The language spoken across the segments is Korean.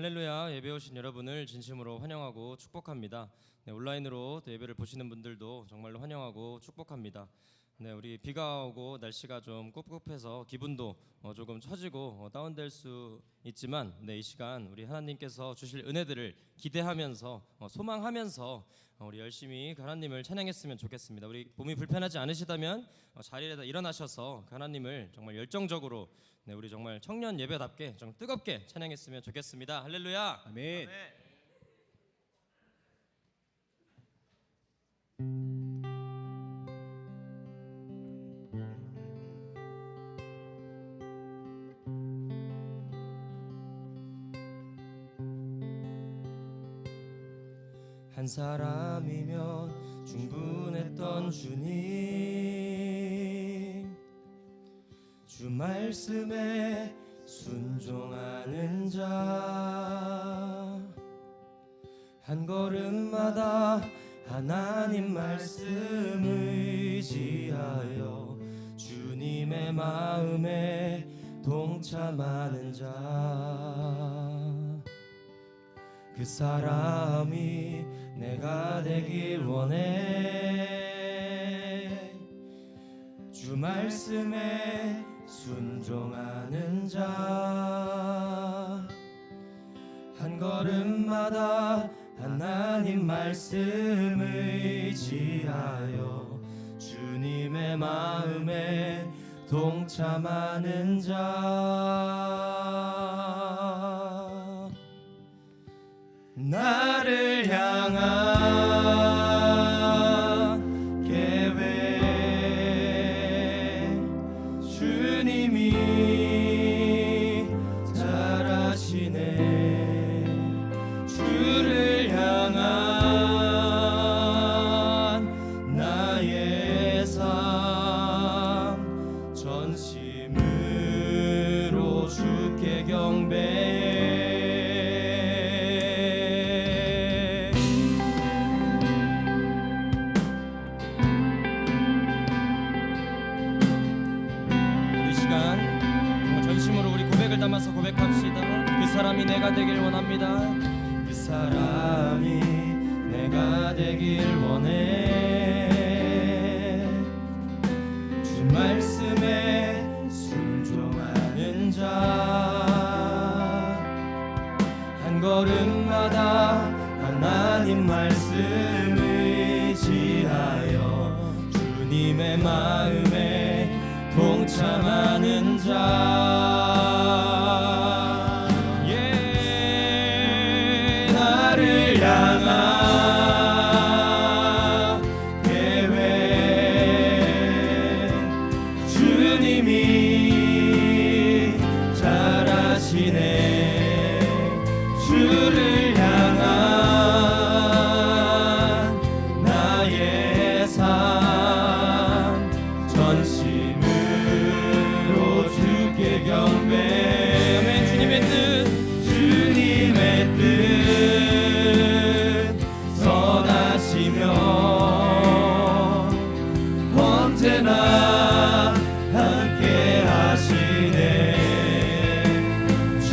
할렐루야. 예배 오신 여러분을 진심으로 환영하고 축복합니다. 온라인으로 또 예배를 보시는 분들도 정말로 환영하고 축복합니다. 우리 비가 오고 날씨가 좀 꿉꿉해서 기분도 조금 처지고 다운될 수 있지만 이 시간 우리 하나님께서 주실 은혜들을 기대하면서 소망하면서 우리 열심히 하나님을 찬양했으면 좋겠습니다. 우리 몸이 불편하지 않으시다면 자리에다 일어나셔서 하나님을 정말 열정적으로 우리 정말 청년 예배답게 좀 뜨겁게 찬양했으면 좋겠습니다. 할렐루야. 아멘. 한 사람이면 충분했던 주님, 주 말씀에 순종하는 자, 한 걸음마다 하나님 말씀 의지하여 주님의 마음에 동참하는 자, 그 사람이 내가 되길 원해. 주 말씀에 순종하는 자, 한 걸음마다 하나님 말씀 의지하여 주님의 마음에 동참하는 자, 나를 향한 계획 주님이 잘 아시네. 주를 향한 나의 삶 전심으로 주께 경배해. 담아서 고백합시다. 그 사람이 내가 되길 원합니다. 그 사람이 내가 되길 원해. 주 말씀에 순종하는 자, 한 걸음마다 하나님 말씀 의지하여 주님의 마음에 동참하는 자, 나를 향한 계획 주님이 잘 아시네. 주를 향한 나의 삶 전심으로 주께 경배. 주님의 뜻, 주님의 뜻 언제나 함께 하시네. 주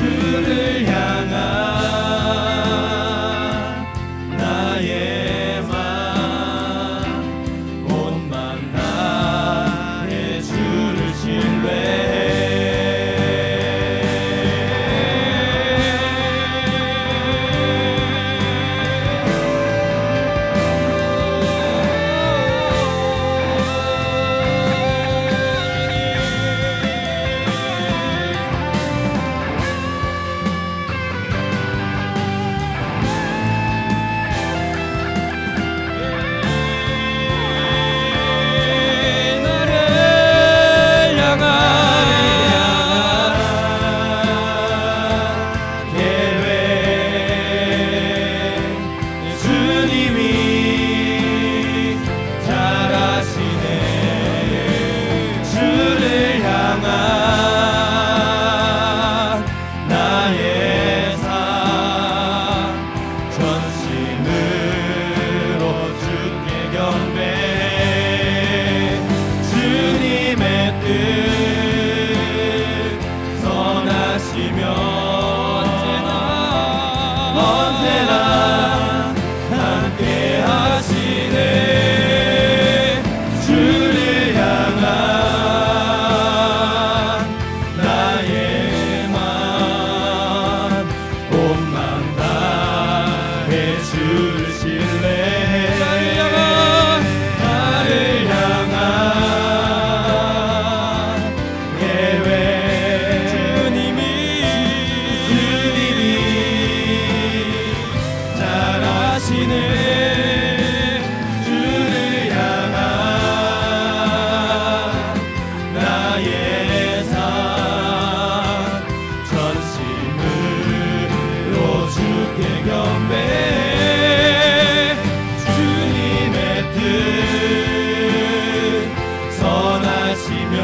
언제나 함께 하시네. 주를 향한 나의 맘 온 맘 다해 주실래. 나를 향한 예외 주님이 잘하시네. 주를 향한 나의 삶 전심으로 주께 경배해. 주님의 뜻 선하시며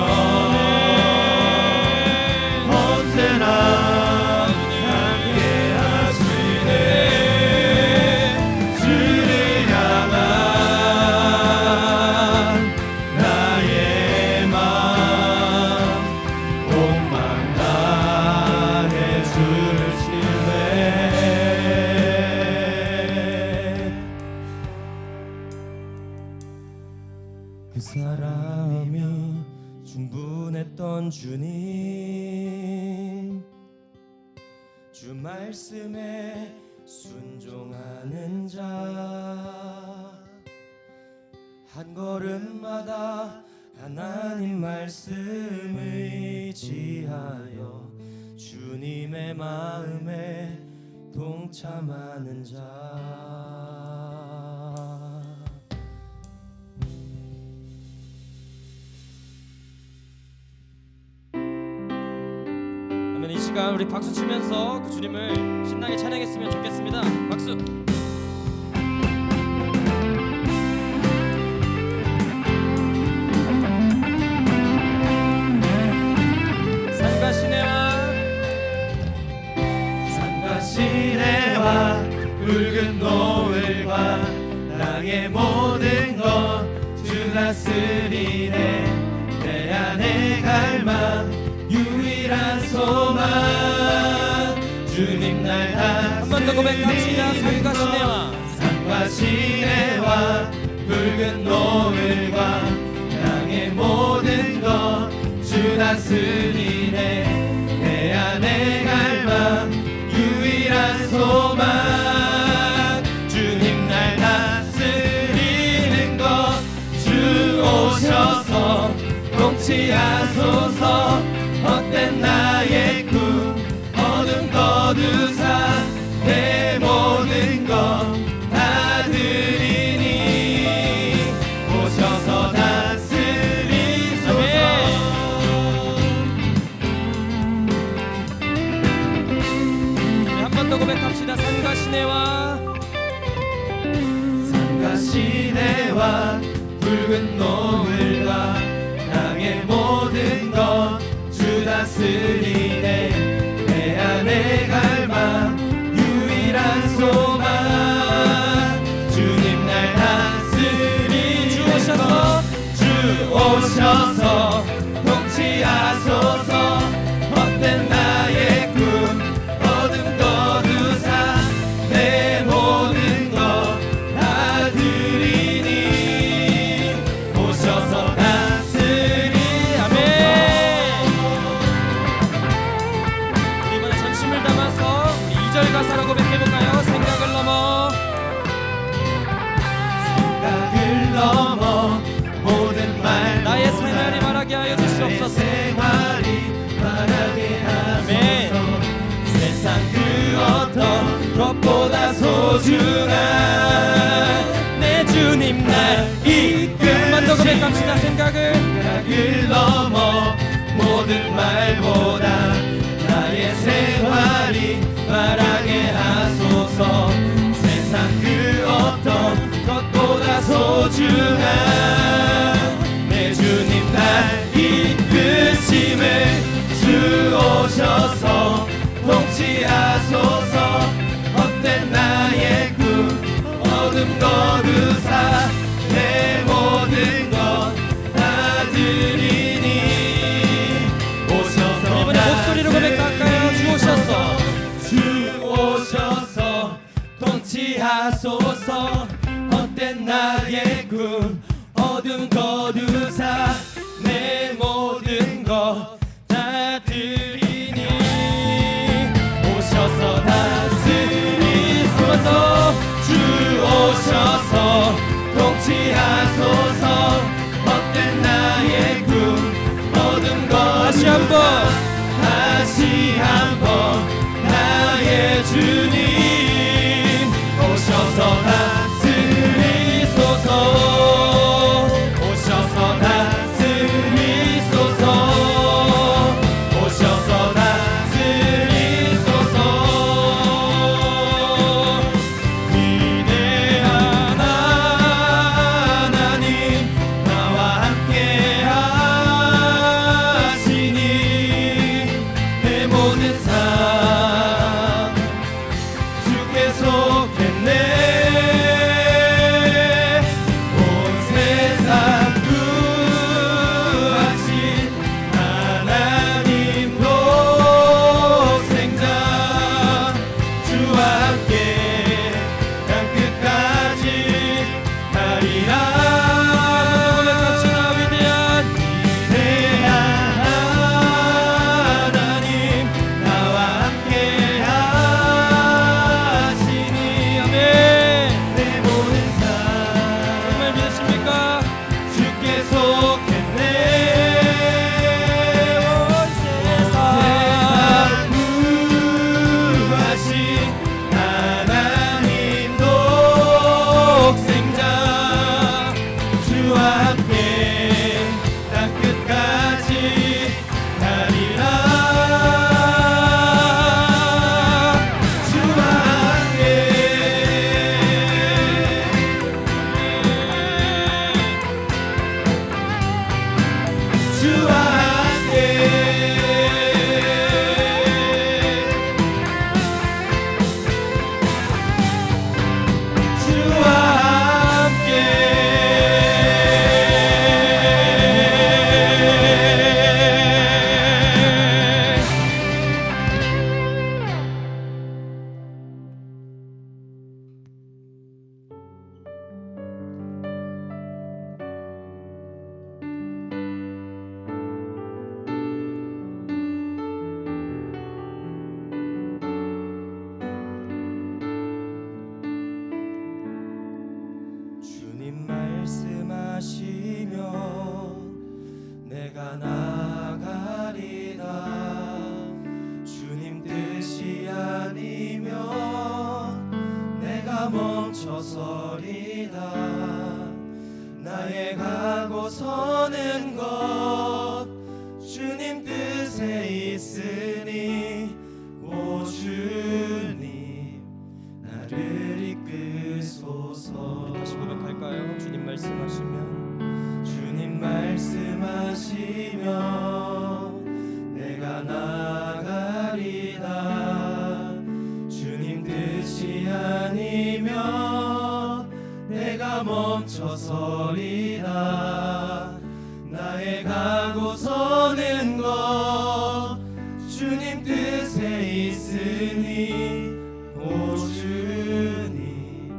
언제나 함께 하시네. 주를 향한 나의 맘 온 맘 다해 주실래. 그 사람이 충분했던 주님, 주 말씀에 순종하는 자, 한 걸음마다 하나님 말씀 의지하여 주님의 마음에 동참하는 자. 그러면 이 시간 우리 박수 치면서 그 주님을 신나게 찬양했으면 좋겠습니다. 박수. 산과 시내와 붉은 노을과 땅의 모든 것 주 다스리네. 내 안에 갈망 유일한 소망 주님 날 다스리네. 한 번 더 고백합시다. 산과 시내와 붉은 노을과 땅의 모든 것 주 다스리네. 내 안에 갈망 유일한 소망 주님 날 다스리는 것. 주 오셔서 통치하소서. 헛된 나의 꿈 어둠 거두사 내 모든 것 다 드리니 오셔서 다스리소서. 한 번 더 고백합시다. 산과 시내와 붉은 노을과 땅의 모든 것 주 다스리네. 내 안에 갈망 유일한 소망 주님 날 다스리네. 주 오셔서 통치하소서. 헛된 나의 꿈 어둠 거두사 내 모든 것 다 드리니 오셔서 다스리소서. 아멘. 이번에 전심을 담아서 2절 가사로 고백해볼까요? 생각을 넘어 모든 말 나의 생활이 말하게 하여 주시옵소서. 아멘. 세상 그 어떤 것보다 소중한 내 주님 날 이끌. 한 번 더 고백합시다. 생각을 넘어 모든 말보다 나의 생활이 말하게 하소서. 세상 그 어떤 것보다 소중한 내 주님 날 이끄심을 주 오셔서 통치하소서. 헛된 나의 꿈 어둠 거두사 내 모든 것 다 드리니 오셔서. 이번에 목소리로 고백할까요? 주 오셔서 멈춰서리다. 나의 가고 서는 것 주님 뜻에 있으니 오 주님 나를 이끄소서. 다시 고백할까요? 주님 말씀하시면 주님 말씀하시면 내가 나가리다. 주님 뜻이 아니면 내가 멈춰서리다. 나의 가고 서는 것 주님 뜻에 있으니 오 주님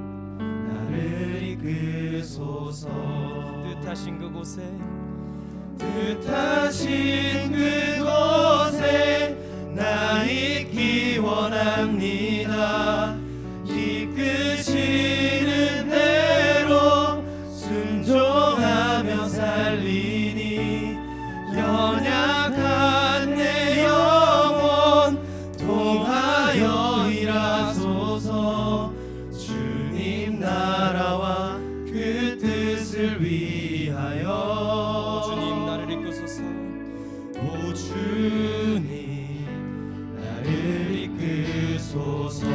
나를 이끄소서. 뜻하신 그곳에 뜻하신 그곳에 나 있기 원합니다. 이끄시는 대로 순종하며 살리니 연약한 내 영혼 통하여 일하소서. 주님 나라와 그 뜻을 위하여 주님 나를 이끄소서. 오 주님 나를 이끄소서.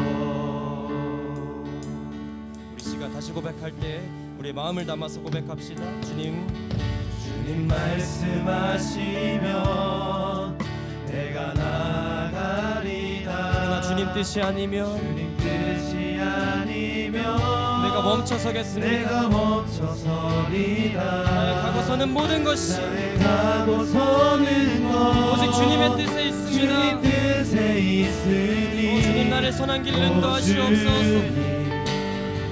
우리 시가 다시 고백할 때 우리의 마음을 담아서 고백합시다. 주님 말씀하시면 내가 나가리다. 그러나 주님 뜻이 아니면 주님 뜻이 아니면 내가 멈춰서겠습니다. 내가 멈춰서리다. 나의 가고서는 모든 것이 나의 가고서는 것 오직 주님의 뜻에 있습니다. 주님 뜻에 있으니 오 주님 나를 선한 길로 인도하시옵소서.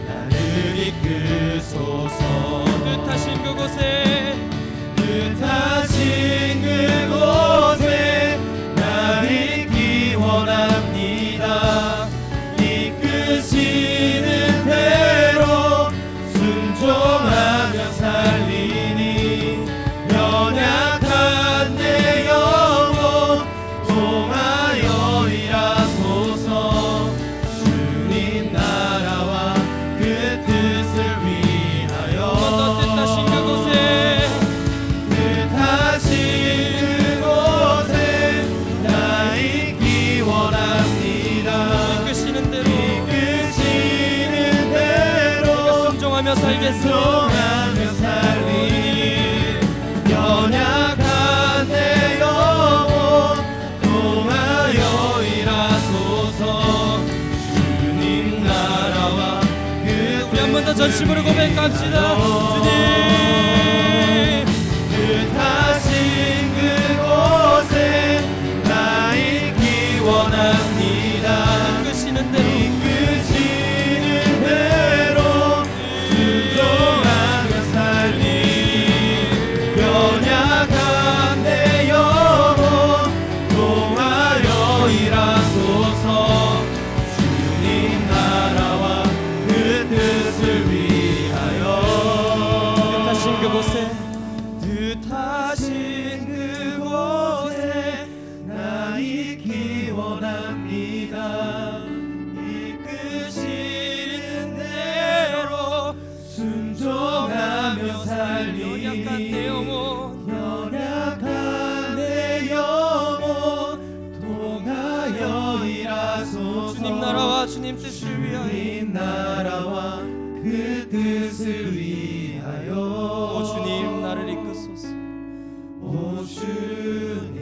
나를 이끄소서. 뜻하신 그곳에 뜻하신 그곳에 나 있기 원합니다. 이끄시는 대로 순종하며 살리니 연약한 내 영혼 통하여 일하소서. 주님 나라와 그 뜻을 위하여 뜻하신 그곳에 뜻하신 그곳에 나 있기 원합니다. 이끄시는 대로 이끄시는 대로 순종하며 살겠습니다. 순종하며 살리니 연약한 내 영혼 통하여 일하소서. 주님 나라와 그 우리 한 번 더 전심으로 고백합시다. 주님 뜻하신 그곳에 나 있기 원합니다. 이끄시는 대로 이끄시는 대로 순종하며 살리 연약한 내 영혼 통하여 일하소서. 주님 나라와 그 뜻을 위하여 뜻하신 그곳에 뜻하신 그곳에 나 있기 원합니다. 이끄시는 대로 순종하며 살리니 연약한 내 영혼 연약한 내 영혼 통하여 일하소서. 주님 나라와 주님 뜻을 위하여 주님 나라와 그 뜻을 위하여 오 주님 나를 이끄소서. 오 주님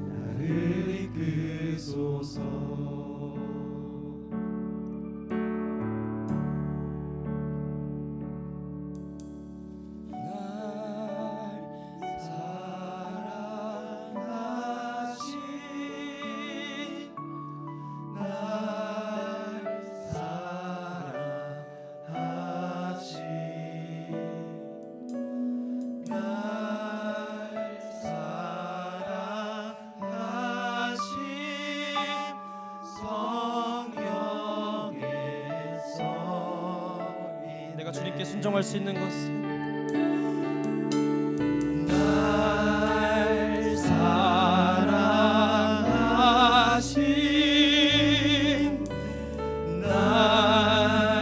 나를 이끄소서. 날 사랑하신 날 사랑하신 날 사랑하신 성령의 성인 내가 주님께 순종할 수 있는 것은 날 사랑하신 날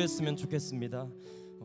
기도했으면 좋겠습니다.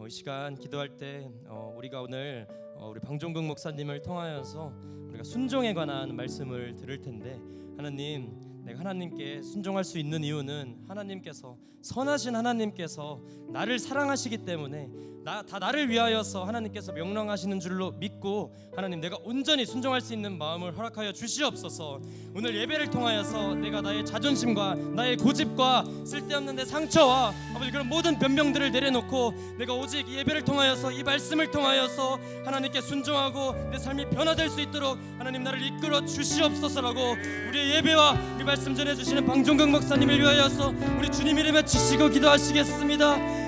이 시간 기도할 때 우리가 오늘 우리 방종국 목사님을 통하여서 우리가 순종에 관한 말씀을 들을 텐데, 하나님, 내가 하나님께 순종할 수 있는 이유는 하나님께서, 선하신 하나님께서 나를 사랑하시기 때문에 나를 위하여서 하나님께서 명령하시는 줄로 믿고, 하나님, 내가 온전히 순종할 수 있는 마음을 허락하여 주시옵소서. 오늘 예배를 통하여서 내가 나의 자존심과 나의 고집과 쓸데없는 내 상처와 아버지 그런 모든 변명들을 내려놓고 내가 오직 이 예배를 통하여서, 이 말씀을 통하여서 하나님께 순종하고 내 삶이 변화될 수 있도록 하나님 나를 이끌어 주시옵소서라고, 우리의 예배와 이 말씀 전해주시는 방종국 목사님을 위하여서 우리 주님 이름에 치시고 기도하시겠습니다.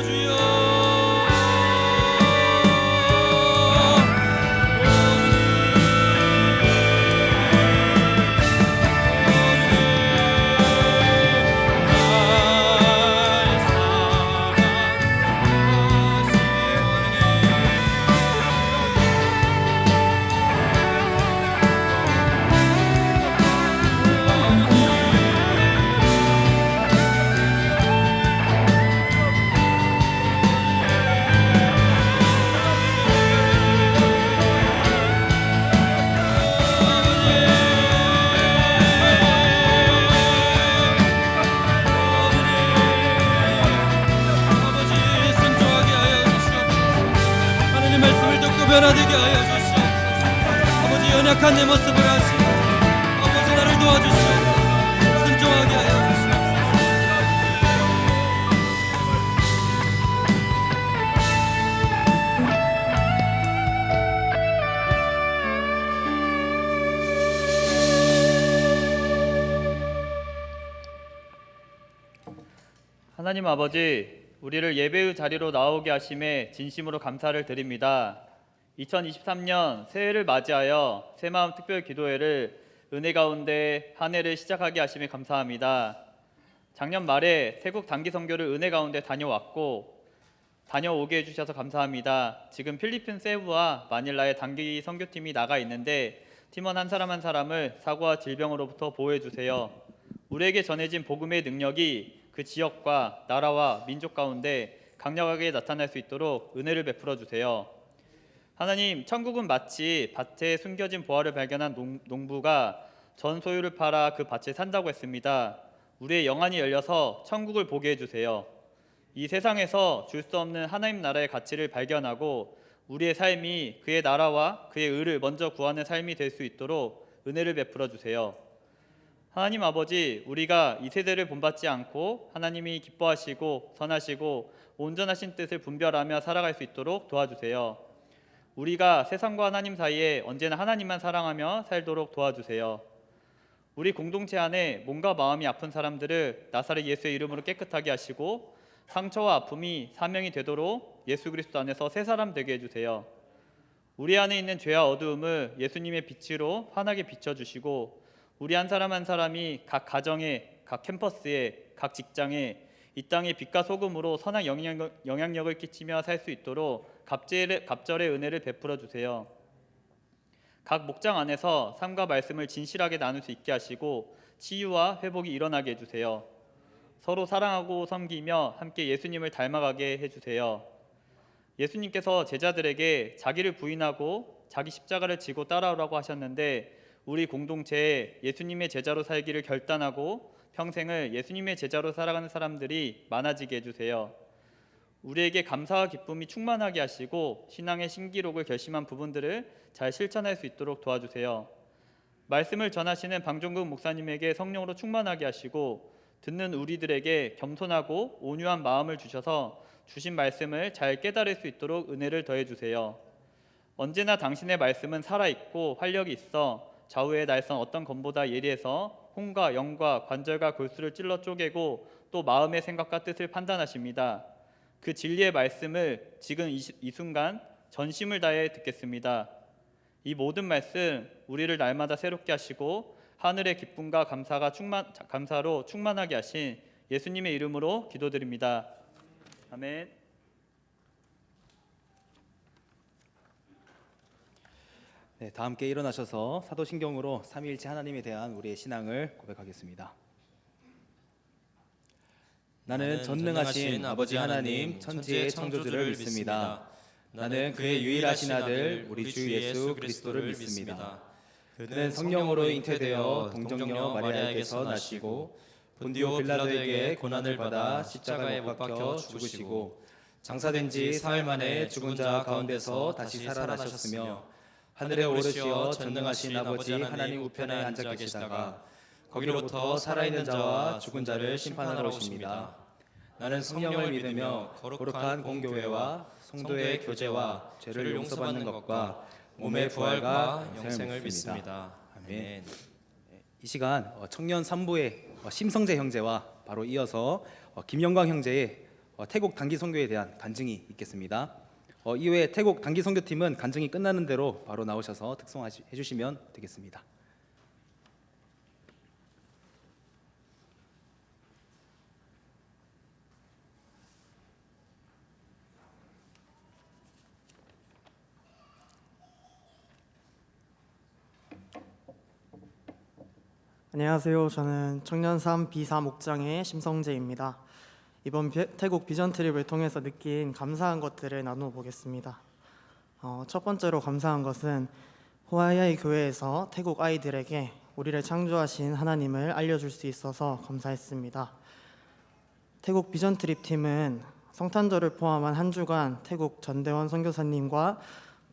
주여, 변화되게 하여 주시옵소서. 아버지, 연약한 내 모습을 아시고 아버지 나를 도와주시옵소서. 순종하게 하여 주시옵소서. 하나님 아버지, 우리를 예배의 자리로 나오게 하심에 진심으로 감사를 드립니다. 2023년 새해를 맞이하여 새마음 특별 기도회를 은혜 가운데 한 해를 시작하게 하심에 감사합니다. 작년 말에 태국 단기 선교를 은혜 가운데 다녀오게 해주셔서 감사합니다. 지금 필리핀 세부와 마닐라에 단기 선교팀이 나가 있는데 팀원 한 사람 한 사람을 사고와 질병으로부터 보호해 주세요. 우리에게 전해진 복음의 능력이 그 지역과 나라와 민족 가운데 강력하게 나타날 수 있도록 은혜를 베풀어 주세요. 하나님, 천국은 마치 밭에 숨겨진 보화를 발견한 농부가 전 소유를 팔아 그 밭에 산다고 했습니다. 우리의 영안이 열려서 천국을 보게 해주세요. 이 세상에서 줄 수 없는 하나님 나라의 가치를 발견하고 우리의 삶이 그의 나라와 그의 의를 먼저 구하는 삶이 될 수 있도록 은혜를 베풀어 주세요. 하나님 아버지, 우리가 이 세대를 본받지 않고 하나님이 기뻐하시고 선하시고 온전하신 뜻을 분별하며 살아갈 수 있도록 도와주세요. 우리가 세상과 하나님 사이에 언제나 하나님만 사랑하며 살도록 도와주세요. 우리 공동체 안에 몸과 마음이 아픈 사람들을 나사렛 예수의 이름으로 깨끗하게 하시고 상처와 아픔이 사명이 되도록 예수 그리스도 안에서 새 사람 되게 해주세요. 우리 안에 있는 죄와 어두움을 예수님의 빛으로 환하게 비춰주시고 우리 한 사람 한 사람이 각 가정에, 각 캠퍼스에, 각 직장에 이 땅의 빛과 소금으로 선한 영향력을 끼치며 살 수 있도록 갑절의 은혜를 베풀어 주세요. 각 목장 안에서 삶과 말씀을 진실하게 나눌 수 있게 하시고 치유와 회복이 일어나게 해주세요. 서로 사랑하고 섬기며 함께 예수님을 닮아가게 해주세요. 예수님께서 제자들에게 자기를 부인하고 자기 십자가를 지고 따라오라고 하셨는데 우리 공동체에 예수님의 제자로 살기를 결단하고 평생을 예수님의 제자로 살아가는 사람들이 많아지게 해주세요. 우리에게 감사와 기쁨이 충만하게 하시고 신앙의 신기록을 결심한 부분들을 잘 실천할 수 있도록 도와주세요. 말씀을 전하시는 방종국 목사님에게 성령으로 충만하게 하시고 듣는 우리들에게 겸손하고 온유한 마음을 주셔서 주신 말씀을 잘 깨달을 수 있도록 은혜를 더해 주세요. 언제나 당신의 말씀은 살아있고 활력이 있어 좌우의 날선 어떤 검보다 예리해서 혼과 영과 관절과 골수를 찔러 쪼개고 또 마음의 생각과 뜻을 판단하십니다. 그 진리의 말씀을 지금 이 순간 전심을 다해 듣겠습니다. 이 모든 말씀 우리를 날마다 새롭게 하시고 하늘의 기쁨과 감사로 충만하게 하신 예수님의 이름으로 기도드립니다. 아멘. 네, 다 함께 일어나셔서 사도신경으로 삼위일체 하나님에 대한 우리의 신앙을 고백하겠습니다. 나는 전능하신 아버지 하나님 천지의 창조주를 믿습니다. 나는 그의 유일하신 아들 우리 주 예수 그리스도를 믿습니다. 그는 성령으로 잉태되어 동정녀 마리아에게서 나시고 본디오 빌라도에게 고난을 받아 십자가에 못 박혀 죽으시고 장사된 지 사흘 만에 죽은 자 가운데서 다시 살아나셨으며 하늘에 오르시어 전능하신 아버지 하나님 우편에 앉아 계시다가 거기로부터 살아있는 자와 죽은 자를 심판하러 오십니다. 나는 성령을 믿으며 거룩한 공교회와 성도의 교제와 죄를 용서받는 것과 몸의 부활과 영생을 믿습니다. 아멘. 이 시간 청년 3부의 심성재 형제와 바로 이어서 김영광 형제의 태국 단기 선교에 대한 간증이 있겠습니다. 이후에 태국 단기 선교팀은 간증이 끝나는 대로 바로 나오셔서 특송해 주시면 되겠습니다. 안녕하세요. 저는 청년3 B3 옥장의 심성재입니다. 이번 태국 비전 트립을 통해서 느낀 감사한 것들을 나누어 보겠습니다. 첫 번째로 감사한 것은 호아이아이 교회에서 태국 아이들에게 우리를 창조하신 하나님을 알려줄 수 있어서 감사했습니다. 태국 비전 트립 팀은 성탄절을 포함한 한 주간 태국 전대원 선교사님과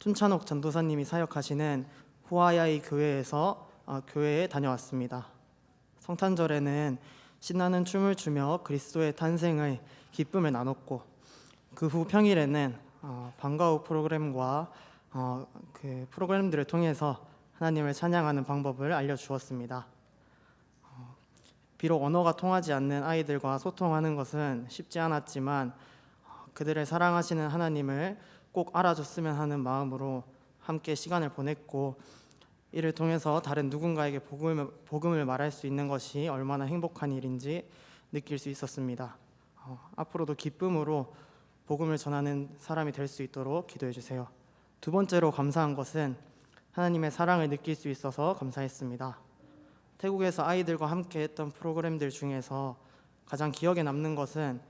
툰찬옥 전도사님이 사역하시는 호아이아이 교회에서 교회에 다녀왔습니다. 성탄절에는 신나는 춤을 추며 그리스도의 탄생의 기쁨을 나눴고 그 후 평일에는 방과 후 프로그램과 그 프로그램들을 통해서 하나님을 찬양하는 방법을 알려주었습니다. 비록 언어가 통하지 않는 아이들과 소통하는 것은 쉽지 않았지만 그들을 사랑하시는 하나님을 꼭 알아줬으면 하는 마음으로 함께 시간을 보냈고 이를 통해서 다른 누군가에게 복음을 말할 수 있는 것이 얼마나 행복한 일인지 느낄 수 있었습니다. 앞으로도 기쁨으로 복음을 전하는 사람이 될 수 있도록 기도해 주세요. 두 번째로 감사한 것은 하나님의 사랑을 느낄 수 있어서 감사했습니다. 태국에서 아이들과 함께 했던 프로그램들 중에서 가장 기억에 남는 것은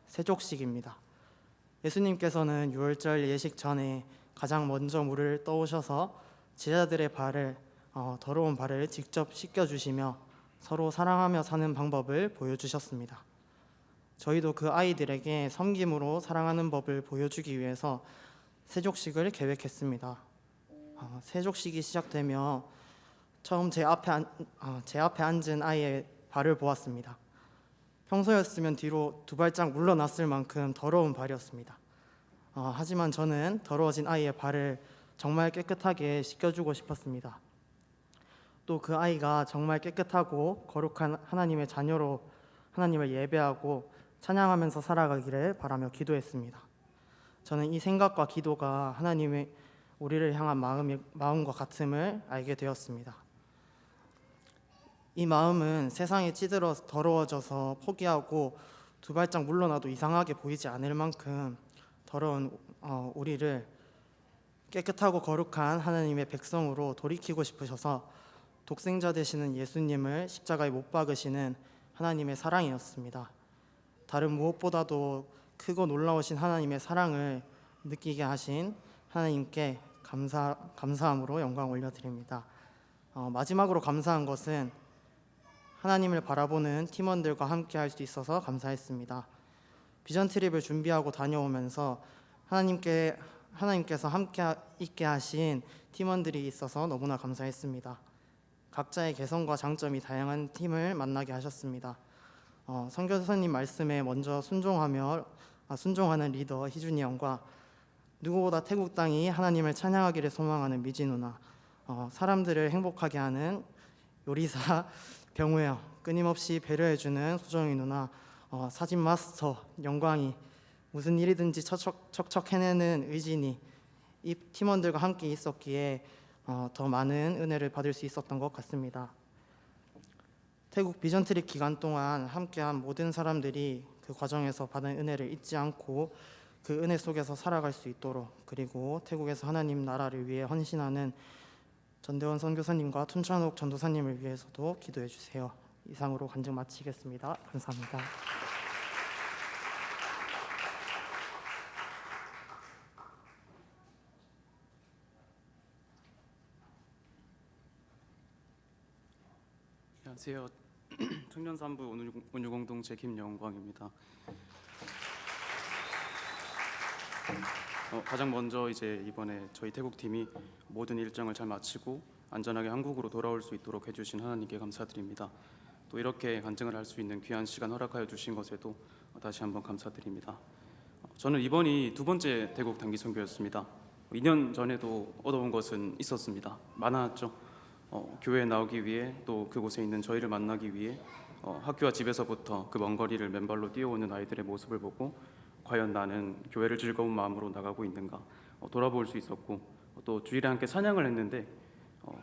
세족식입니다. 예수님께서는 유월절 예식 전에 가장 먼저 물을 떠오셔서 제자들의 발을 더러운 발을 직접 씻겨주시며 서로 사랑하며 사는 방법을 보여주셨습니다. 저희도 그 아이들에게 섬김으로 사랑하는 법을 보여주기 위해서 세족식을 계획했습니다. 세족식이 시작되며 처음 제 앞에 앉은 아이의 발을 보았습니다. 평소였으면 뒤로 두 발짝 물러났을 만큼 더러운 발이었습니다. 하지만 저는 더러워진 아이의 발을 정말 깨끗하게 씻겨주고 싶었습니다. 또 그 아이가 정말 깨끗하고 거룩한 하나님의 자녀로 하나님을 예배하고 찬양하면서 살아가기를 바라며 기도했습니다. 저는 이 생각과 기도가 하나님의 우리를 향한 마음과 같음을 알게 되었습니다. 이 마음은 세상에 찌들어 더러워져서 포기하고 두 발짝 물러나도 이상하게 보이지 않을 만큼 더러운 우리를 깨끗하고 거룩한 하나님의 백성으로 돌이키고 싶으셔서 독생자 되시는 예수님을 십자가에 못 박으시는 하나님의 사랑이었습니다. 다른 무엇보다도 크고 놀라우신 하나님의 사랑을 느끼게 하신 하나님께 감사함으로 영광 올려드립니다. 마지막으로 감사한 것은 하나님을 바라보는 팀원들과 함께 할 수 있어서 감사했습니다. 비전 트립을 준비하고 다녀오면서 하나님께서 함께 있게 하신 팀원들이 있어서 너무나 감사했습니다. 각자의 개성과 장점이 다양한 팀을 만나게 하셨습니다. 선교사님 말씀에 먼저 순종하는 리더 희준이 형과 누구보다 태국 땅이 하나님을 찬양하기를 소망하는 미지 누나, 사람들을 행복하게 하는 요리사 병우 형, 끊임없이 배려해주는 수정이 누나, 사진 마스터 영광이, 무슨 일이든지 척척 해내는 의진이, 이 팀원들과 함께 있었기에 더 많은 은혜를 받을 수 있었던 것 같습니다. 태국 비전 트립 기간 동안 함께한 모든 사람들이 그 과정에서 받은 은혜를 잊지 않고 그 은혜 속에서 살아갈 수 있도록, 그리고 태국에서 하나님 나라를 위해 헌신하는 전대원 선교사님과 툰찬옥 전도사님을 위해서도 기도해 주세요. 이상으로 간증 마치겠습니다. 감사합니다. 안녕하세요. 청년산부 온유공동체 김영광입니다. 가장 먼저 이제 이번에 저희 태국 팀이 모든 일정을 잘 마치고 안전하게 한국으로 돌아올 수 있도록 해주신 하나님께 감사드립니다. 또 이렇게 간증을 할 수 있는 귀한 시간 허락하여 주신 것에도 다시 한번 감사드립니다. 저는 이번이 두 번째 태국 단기 선교였습니다. 2년 전에도 얻어온 것은 있었습니다. 많았죠. 교회에 나오기 위해 또 그곳에 있는 저희를 만나기 위해 학교와 집에서부터 그 먼 거리를 맨발로 뛰어오는 아이들의 모습을 보고 과연 나는 교회를 즐거운 마음으로 나가고 있는가 돌아볼 수 있었고, 또 주일에 함께 찬양을 했는데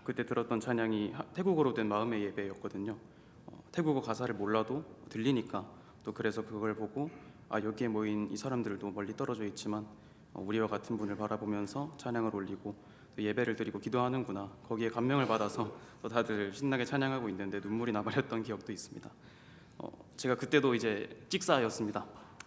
그때 들었던 찬양이 태국어로 된 마음의 예배였거든요. 태국어 가사를 몰라도 들리니까 또 그래서 그걸 보고 여기에 모인 이 사람들도 멀리 떨어져 있지만 우리와 같은 분을 바라보면서 찬양을 올리고 또 예배를 드리고 기도하는구나, 거기에 감명을 받아서 또 다들 신나게 찬양하고 있는데 눈물이 나버렸던 기억도 있습니다. 제가 그때도 이제 찍사였습니다.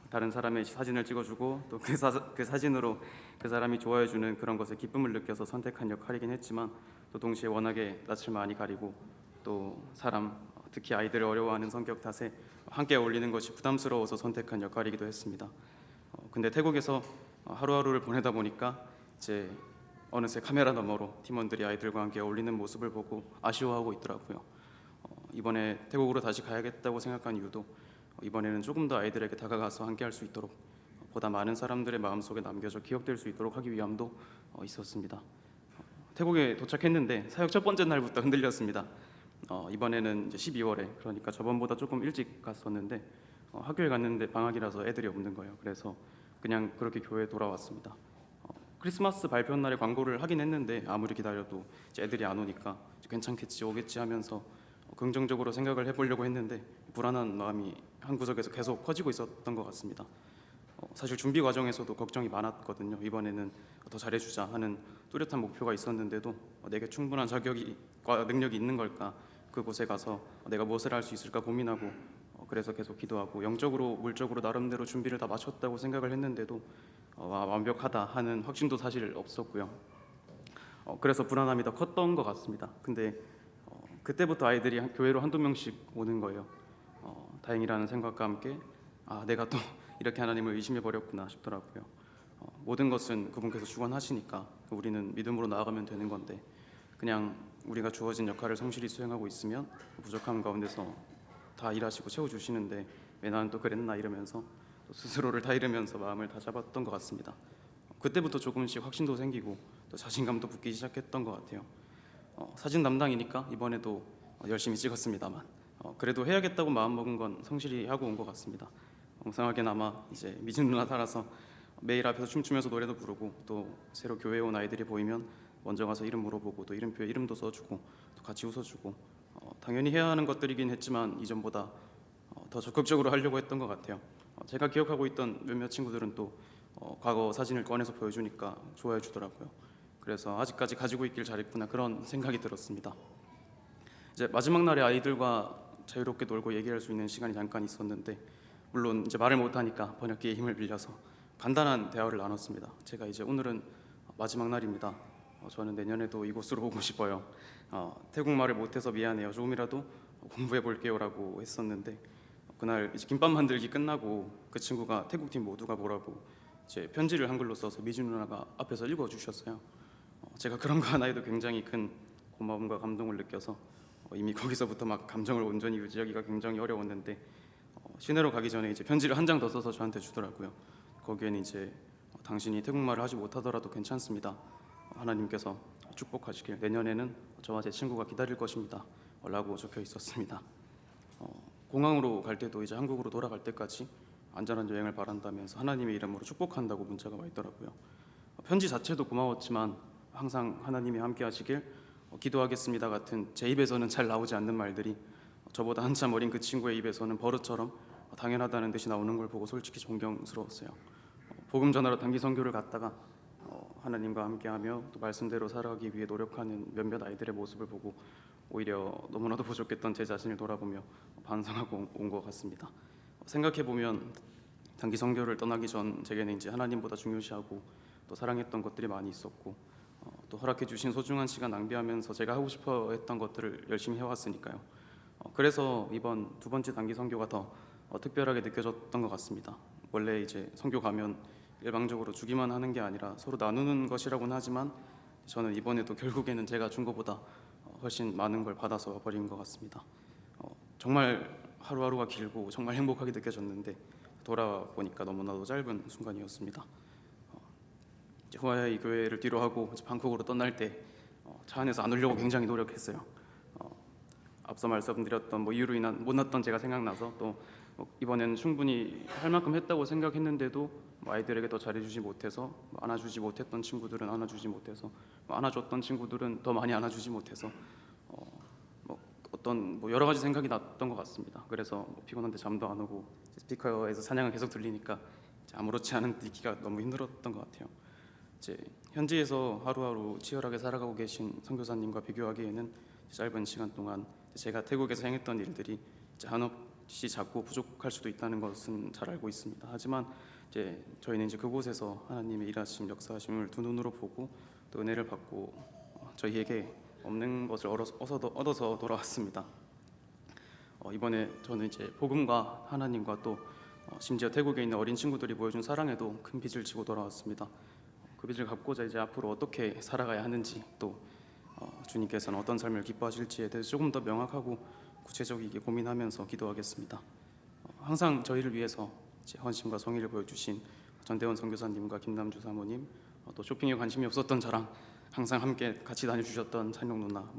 다른 사람의 사진을 찍어주고 또 그 사진으로 그 사람이 좋아해주는 그런 것에 기쁨을 느껴서 선택한 역할이긴 했지만, 또 동시에 워낙에 낯을 많이 가리고 또 사람, 특히 아이들을 어려워하는 성격 탓에 함께 어울리는 것이 부담스러워서 선택한 역할이기도 했습니다. 근데 태국에서 하루하루를 보내다 보니까 이제 어느새 카메라 너머로 팀원들이 아이들과 함께 어울리는 모습을 보고 아쉬워하고 있더라고요. 이번에 태국으로 다시 가야겠다고 생각한 이유도 이번에는 조금 더 아이들에게 다가가서 함께 할 수 있도록, 보다 많은 사람들의 마음속에 남겨져 기억될 수 있도록 하기 위함도 있었습니다. 태국에 도착했는데 사역 첫 번째 날부터 흔들렸습니다. 이번에는 이제 12월에, 그러니까 저번보다 조금 일찍 갔었는데 학교에 갔는데 방학이라서 애들이 없는 거예요. 그래서 그냥 그렇게 교회에 돌아왔습니다. 크리스마스 발표 날에 광고를 하긴 했는데 아무리 기다려도 이제 애들이 안 오니까 괜찮겠지, 오겠지 하면서 긍정적으로 생각을 해보려고 했는데 불안한 마음이 한 구석에서 계속 커지고 있었던 것 같습니다. 사실 준비 과정에서도 걱정이 많았거든요. 이번에는 더 잘해주자 하는 뚜렷한 목표가 있었는데도 내게 충분한 자격과 능력이 있는 걸까, 그곳에 가서 내가 무엇을 할 수 있을까 고민하고, 그래서 계속 기도하고 영적으로 물적으로 나름대로 준비를 다 마쳤다고 생각을 했는데도 완벽하다 하는 확신도 사실 없었고요. 그래서 불안함이 더 컸던 것 같습니다. 근데 그때부터 아이들이 교회로 한두 명씩 오는 거예요. 다행이라는 생각과 함께 내가 또 이렇게 하나님을 의심해 버렸구나 싶더라고요. 모든 것은 그분께서 주관하시니까 우리는 믿음으로 나아가면 되는 건데, 그냥 우리가 주어진 역할을 성실히 수행하고 있으면 부족함 가운데서 다 일하시고 채워주시는데 왜 나는 또 그랬나 이러면서 또 스스로를 다 잃으면서 마음을 다 잡았던 것 같습니다. 그때부터 조금씩 확신도 생기고 또 자신감도 붙기 시작했던 것 같아요. 사진 담당이니까 이번에도 열심히 찍었습니다만 그래도 해야겠다고 마음먹은 건 성실히 하고 온 것 같습니다. 엉성하게나마 이제 미진 누나 따라서 매일 앞에서 춤추면서 노래도 부르고, 또 새로 교회에 온 아이들이 보이면 먼저 가서 이름 물어보고 또 이름표에 이름도 써주고 또 같이 웃어주고, 당연히 해야 하는 것들이긴 했지만 이전보다 더 적극적으로 하려고 했던 것 같아요. 제가 기억하고 있던 몇몇 친구들은 또 과거 사진을 꺼내서 보여주니까 좋아해 주더라고요. 그래서 아직까지 가지고 있길 잘했구나 그런 생각이 들었습니다. 이제 마지막 날에 아이들과 자유롭게 놀고 얘기할 수 있는 시간이 잠깐 있었는데, 물론 이제 말을 못하니까 번역기의 힘을 빌려서 간단한 대화를 나눴습니다. 제가 이제 오늘은 마지막 날입니다. 저는 내년에도 이곳으로 오고 싶어요. 태국말을 못해서 미안해요. 조금이라도 공부해 볼게요라고 했었는데, 그날 이제 김밥 만들기 끝나고 그 친구가 태국팀 모두가 보라고 제 편지를 한글로 써서 미준 누나가 앞에서 읽어주셨어요. 제가 그런 거 하나에도 굉장히 큰 고마움과 감동을 느껴서 이미 거기서부터 막 감정을 온전히 유지하기가 굉장히 어려웠는데, 시내로 가기 전에 이제 편지를 한 장 더 써서 저한테 주더라고요. 거기에는 이제 당신이 태국말을 하지 못하더라도 괜찮습니다. 하나님께서 축복하시길, 내년에는 저와 제 친구가 기다릴 것입니다 라고 적혀 있었습니다. 공항으로 갈 때도 이제 한국으로 돌아갈 때까지 안전한 여행을 바란다면서 하나님의 이름으로 축복한다고 문자가 와 있더라고요. 편지 자체도 고마웠지만 항상 하나님이 함께 하시길, 기도하겠습니다 같은 제 입에서는 잘 나오지 않는 말들이 저보다 한참 어린 그 친구의 입에서는 버릇처럼 당연하다는 듯이 나오는 걸 보고 솔직히 존경스러웠어요. 복음 전하러 단기 선교를 갔다가 하나님과 함께하며 또 말씀대로 살아가기 위해 노력하는 몇몇 아이들의 모습을 보고 오히려 너무나도 부족했던 제 자신을 돌아보며 반성하고 온 것 같습니다. 생각해보면 단기 선교를 떠나기 전 제게는 이제 하나님보다 중요시하고 또 사랑했던 것들이 많이 있었고, 또 허락해 주신 소중한 시간 낭비하면서 제가 하고 싶어 했던 것들을 열심히 해왔으니까요. 그래서 이번 두 번째 단기 선교가 더 특별하게 느껴졌던 것 같습니다. 원래 이제 선교 가면 일방적으로 주기만 하는 게 아니라 서로 나누는 것이라고는 하지만 저는 이번에도 결국에는 제가 준 것보다 훨씬 많은 걸 받아서 버린 것 같습니다. 정말 하루하루가 길고 정말 행복하게 느껴졌는데 돌아보니까 너무나도 짧은 순간이었습니다. 이제 후아야이 교회를 뒤로 하고 이제 방콕으로 떠날 때 차 안에서 안 울려고 굉장히 노력했어요. 앞서 말씀드렸던 이유로 인한 못 났던 제가 생각나서 또 이번에는 충분히 할 만큼 했다고 생각했는데도 아이들에게 더 잘해주지 못해서 안아주지 못했던 친구들은 안아주지 못해서 안아줬던 친구들은 더 많이 안아주지 못해서 어떤 여러 가지 생각이 났던 것 같습니다. 그래서 피곤한데 잠도 안 오고 스피커에서 찬양을 계속 들리니까 아무렇지 않은 있기가 너무 힘들었던 것 같아요. 이제 현지에서 하루하루 치열하게 살아가고 계신 선교사님과 비교하기에는 짧은 시간 동안 제가 태국에서 행했던 일들이 한없이 작고 부족할 수도 있다는 것은 잘 알고 있습니다. 하지만 이제 저희는 이제 그곳에서 하나님의 일하심, 역사하심을 두 눈으로 보고 또 은혜를 받고 저희에게 없는 것을 얻어서 돌아왔습니다. 이번에 저는 이제 복음과 하나님과 또 심지어 태국에 있는 어린 친구들이 보여준 사랑에도 큰 빚을 지고 돌아왔습니다. 그 빚을 갚고자 이제 앞으로 어떻게 살아가야 하는지 또 주님께서는 어떤 삶을 기뻐하실지에 대해서 조금 더 명확하고 구체적이게 고민하면서 기도하겠습니다. 항상 저희를 위해서 헌신과 성의를 보여주신 전대원 선교사님과 김남주 사모님, 또 쇼핑에 관심이 없었던 저랑 항상 함께 같이 다녀주셨던 찬용 누나,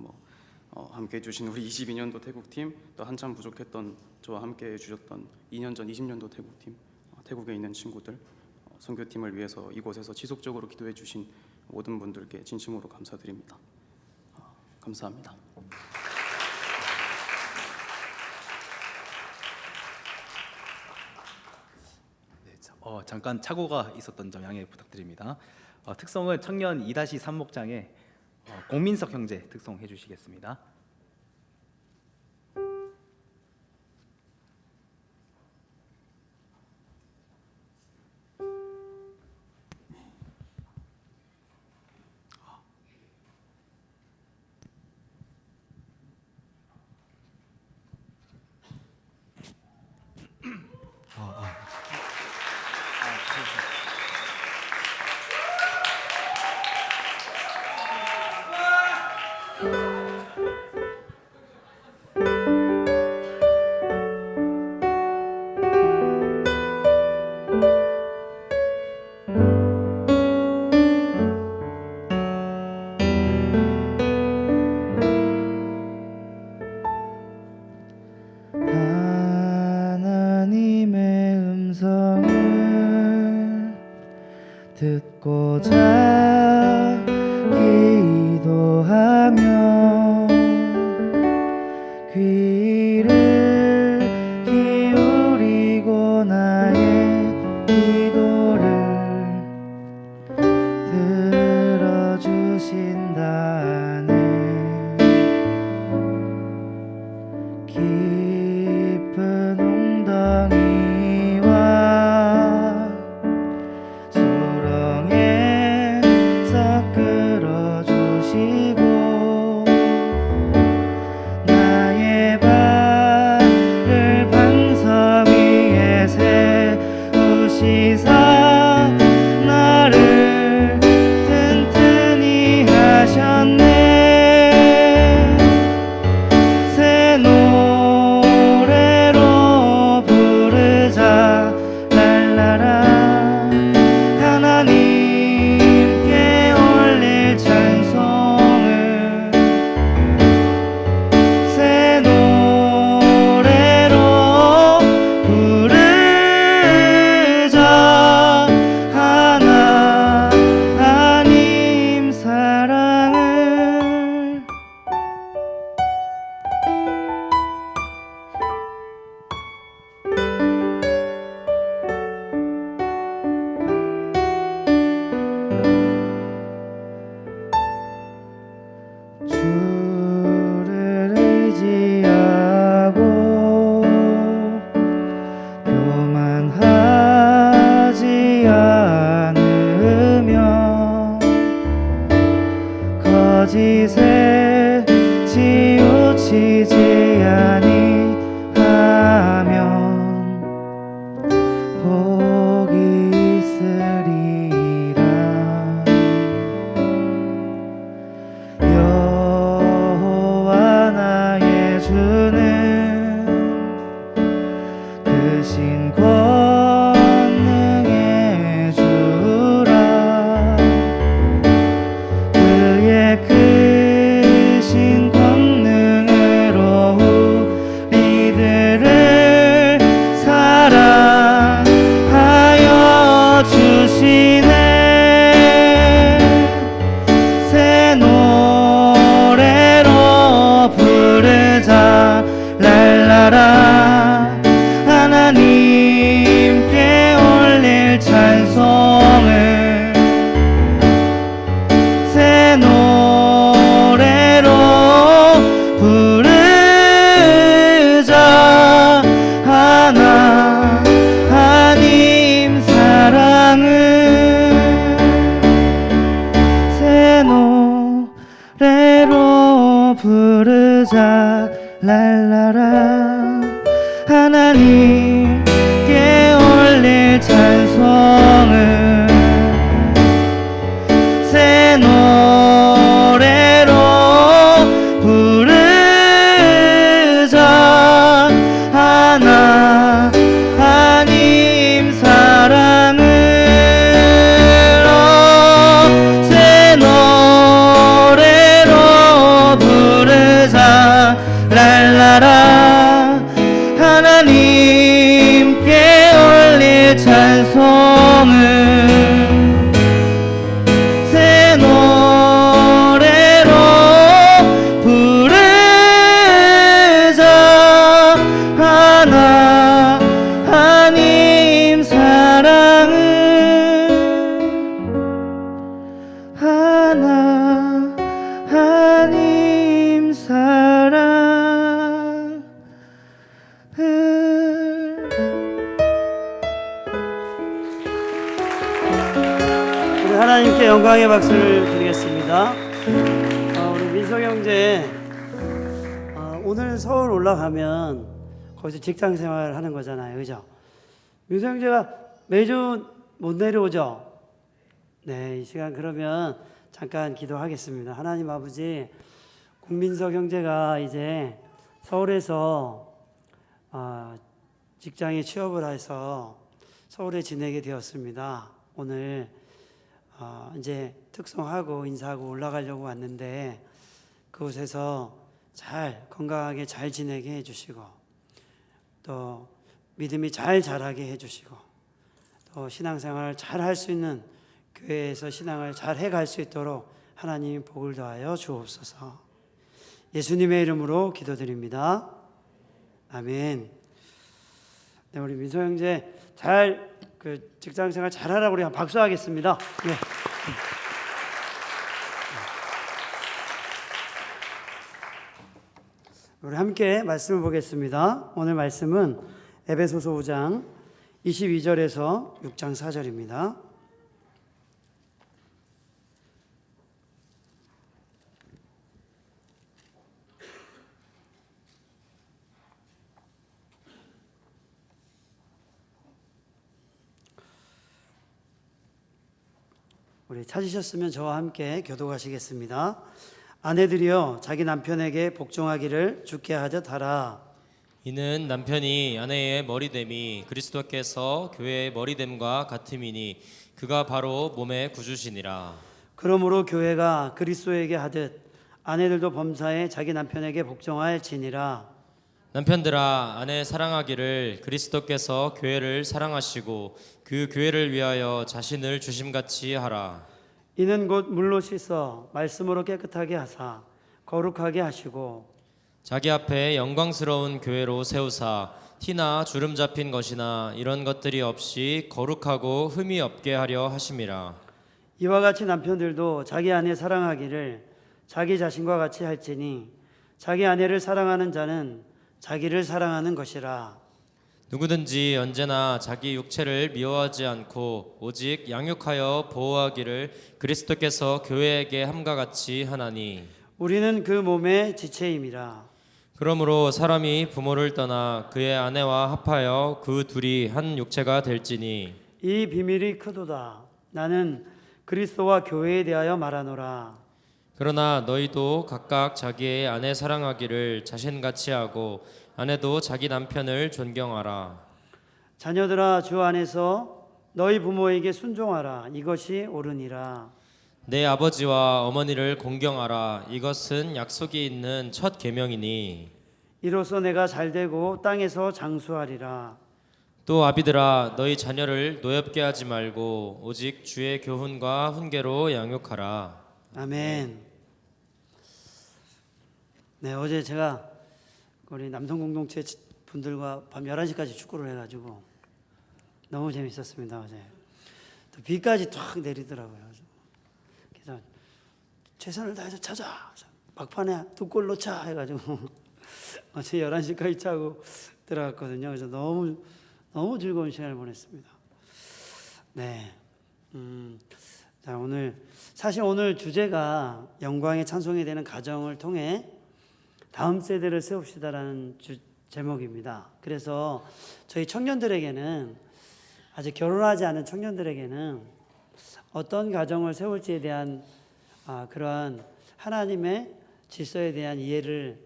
함께 해주신 우리 22년도 태국팀, 또 한참 부족했던 저와 함께 해주셨던 2년 전 20년도 태국팀, 태국에 있는 친구들, 선교팀을 위해서 이곳에서 지속적으로 기도해 주신 모든 분들께 진심으로 감사드립니다. 감사합니다. 잠깐 착오가 있었던 점 양해 부탁드립니다. 특성은 청년 2-3 목장의 공민석 형제 특송해 주시겠습니다. 하나님의 음성을 듣고자 기도하며 귀를 기울이고 나의 기도를 들어주신다는 깊은 웅덩이와 수렁에서 끌어주시고 나의 발을 방석 위에 세우시사 나를 튼튼히 하셨네. 새 노래로 부르자 랄라라 하나님께 올릴 찬송을 새 노래로 부르자 하나님 사랑을 주를 의지하고 교만하지 않으며 거짓에 치우치지 아니 부르자 랄라라 하나님께 올릴 찬송을 새 노래로 부르자 하나님 사랑을 새 노래로 부르자 랄라라 하나님께 올릴 찬송을 새 노래로 부르자 하나님 사랑을 하나님 사랑을 우리 하나님께 영광의 박수를 드리겠습니다. 우리 민석 형제 오늘 서울 올라가면 거기서 직장 생활 하는 거잖아요, 그죠? 민석 형제가 매주 못 내려오죠? 네, 이 시간 그러면 잠깐 기도하겠습니다. 하나님 아버지, 국민석 형제가 이제 서울에서 직장에 취업을 해서 서울에 지내게 되었습니다. 오늘 이제 특송하고 인사하고 올라가려고 왔는데 그곳에서 잘 건강하게 잘 지내게 해주시고 또 믿음이 잘 자라게 해주시고 또 신앙생활을 잘 할 수 있는 교회에서 신앙을 잘 해갈 수 있도록 하나님 복을 더하여 주옵소서. 예수님의 이름으로 기도드립니다. 아멘. 네, 우리 민소 형제 잘 직장생활 잘하라고 우리 박수하겠습니다. 네. 우리 함께 말씀을 보겠습니다. 오늘 말씀은 에베소서 5장 22절에서 6장 4절입니다. 우리 찾으셨으면 저와 함께 교독하시겠습니다. 아내들이여 자기 남편에게 복종하기를 주께 하듯 하라. 이는 남편이 아내의 머리됨이 그리스도께서 교회의 머리됨과 같음이니 그가 바로 몸의 구주시니라. 그러므로 교회가 그리스도에게 하듯 아내들도 범사에 자기 남편에게 복종할지니라. 남편들아 아내 사랑하기를 그리스도께서 교회를 사랑하시고 그 교회를 위하여 자신을 주심같이 하라. 이는 곧 물로 씻어 말씀으로 깨끗하게 하사 거룩하게 하시고 자기 앞에 영광스러운 교회로 세우사 티나 주름 잡힌 것이나 이런 것들이 없이 거룩하고 흠이 없게 하려 하심이라. 이와 같이 남편들도 자기 아내 사랑하기를 자기 자신과 같이 할지니 자기 아내를 사랑하는 자는 자기를 사랑하는 것이라. 누구든지 언제나 자기 육체를 미워하지 않고 오직 양육하여 보호하기를 그리스도께서 교회에게 함과 같이 하나니 우리는 그 몸의 지체임이라. 그러므로 사람이 부모를 떠나 그의 아내와 합하여 그 둘이 한 육체가 될지니 이 비밀이 크도다. 나는 그리스도와 교회에 대하여 말하노라. 그러나 너희도 각각 자기의 아내 사랑하기를 자신같이 하고 아내도 자기 남편을 존경하라. 자녀들아 주 안에서 너희 부모에게 순종하라. 이것이 옳으니라. 내 아버지와 어머니를 공경하라. 이것은 약속이 있는 첫 계명이니 이로써 내가 잘되고 땅에서 장수하리라. 또 아비들아 너희 자녀를 노엽게 하지 말고 오직 주의 교훈과 훈계로 양육하라. 아멘. 네, 어제 제가 우리 남성 공동체 분들과 밤 11시까지 축구를 해가지고 너무 재밌었습니다. 어제 또 비까지 탁 내리더라고요. 그래서 최선을 다해서 찾아 막판에 2골 넣자 해가지고 어제 11시까지 차고 들어갔거든요. 그래서 너무 즐거운 시간을 보냈습니다. 네, 자 오늘 사실 오늘 주제가 영광의 찬송이 되는 가정을 통해 다음 세대를 세웁시다라는 제목입니다. 그래서 저희 청년들에게는, 아직 결혼하지 않은 청년들에게는 어떤 가정을 세울지에 대한 그러한 하나님의 질서에 대한 이해를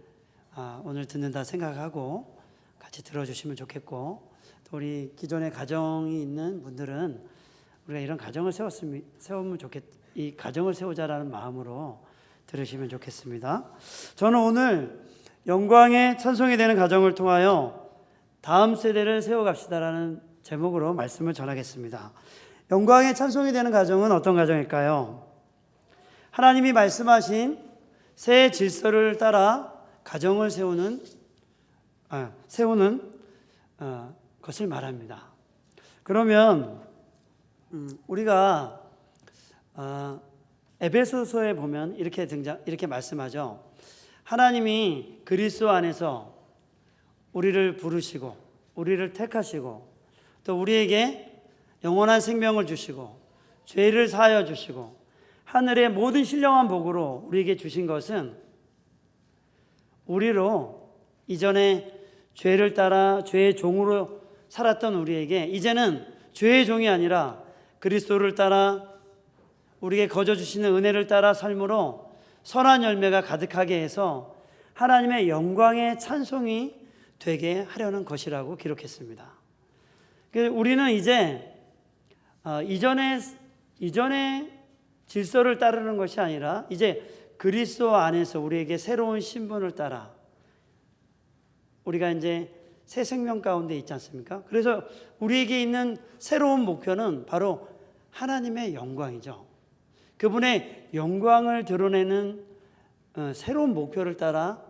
오늘 듣는다 생각하고 같이 들어주시면 좋겠고, 또 우리 기존에 가정이 있는 분들은 우리가 이런 가정을 세우면 이 가정을 세우자라는 마음으로 들으시면 좋겠습니다. 저는 오늘 영광의 찬송이 되는 가정을 통하여 다음 세대를 세워갑시다라는 제목으로 말씀을 전하겠습니다. 영광의 찬송이 되는 가정은 어떤 가정일까요? 하나님이 말씀하신 새 질서를 따라 가정을 세우는 것을 말합니다. 그러면 우리가 에베소서에 보면 이렇게 말씀하죠. 하나님이 그리스도 안에서 우리를 부르시고 우리를 택하시고 또 우리에게 영원한 생명을 주시고 죄를 사하여 주시고 하늘의 모든 신령한 복으로 우리에게 주신 것은 우리로 이전에 죄를 따라 죄의 종으로 살았던 우리에게 이제는 죄의 종이 아니라 그리스도를 따라 우리에게 거저 주시는 은혜를 따라 삶으로 선한 열매가 가득하게 해서 하나님의 영광의 찬송이 되게 하려는 것이라고 기록했습니다. 우리는 이제 이전의 질서를 따르는 것이 아니라 이제 그리스도 안에서 우리에게 새로운 신분을 따라 우리가 이제 새 생명 가운데 있지 않습니까? 그래서 우리에게 있는 새로운 목표는 바로 하나님의 영광이죠. 그분의 영광을 드러내는 새로운 목표를 따라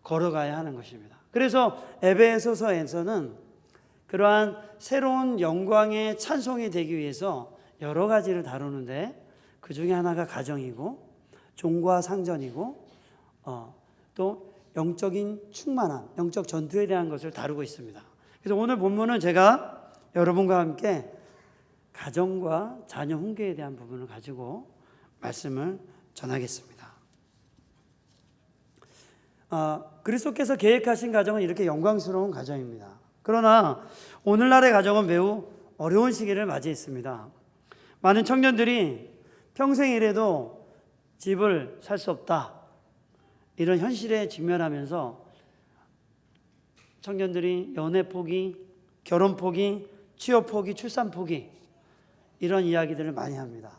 걸어가야 하는 것입니다. 그래서 에베소서에서는 그러한 새로운 영광의 찬송이 되기 위해서 여러 가지를 다루는데 그 중에 하나가 가정이고 종과 상전이고 또 영적인 충만함, 영적 전투에 대한 것을 다루고 있습니다. 그래서 오늘 본문은 제가 여러분과 함께 가정과 자녀 훈계에 대한 부분을 가지고 말씀을 전하겠습니다. 그리스도께서 계획하신 가정은 이렇게 영광스러운 가정입니다. 그러나 오늘날의 가정은 매우 어려운 시기를 맞이했습니다. 많은 청년들이 평생 일해도 집을 살 수 없다, 이런 현실에 직면하면서 청년들이 연애 포기, 결혼 포기, 취업 포기, 출산 포기, 이런 이야기들을 많이 합니다.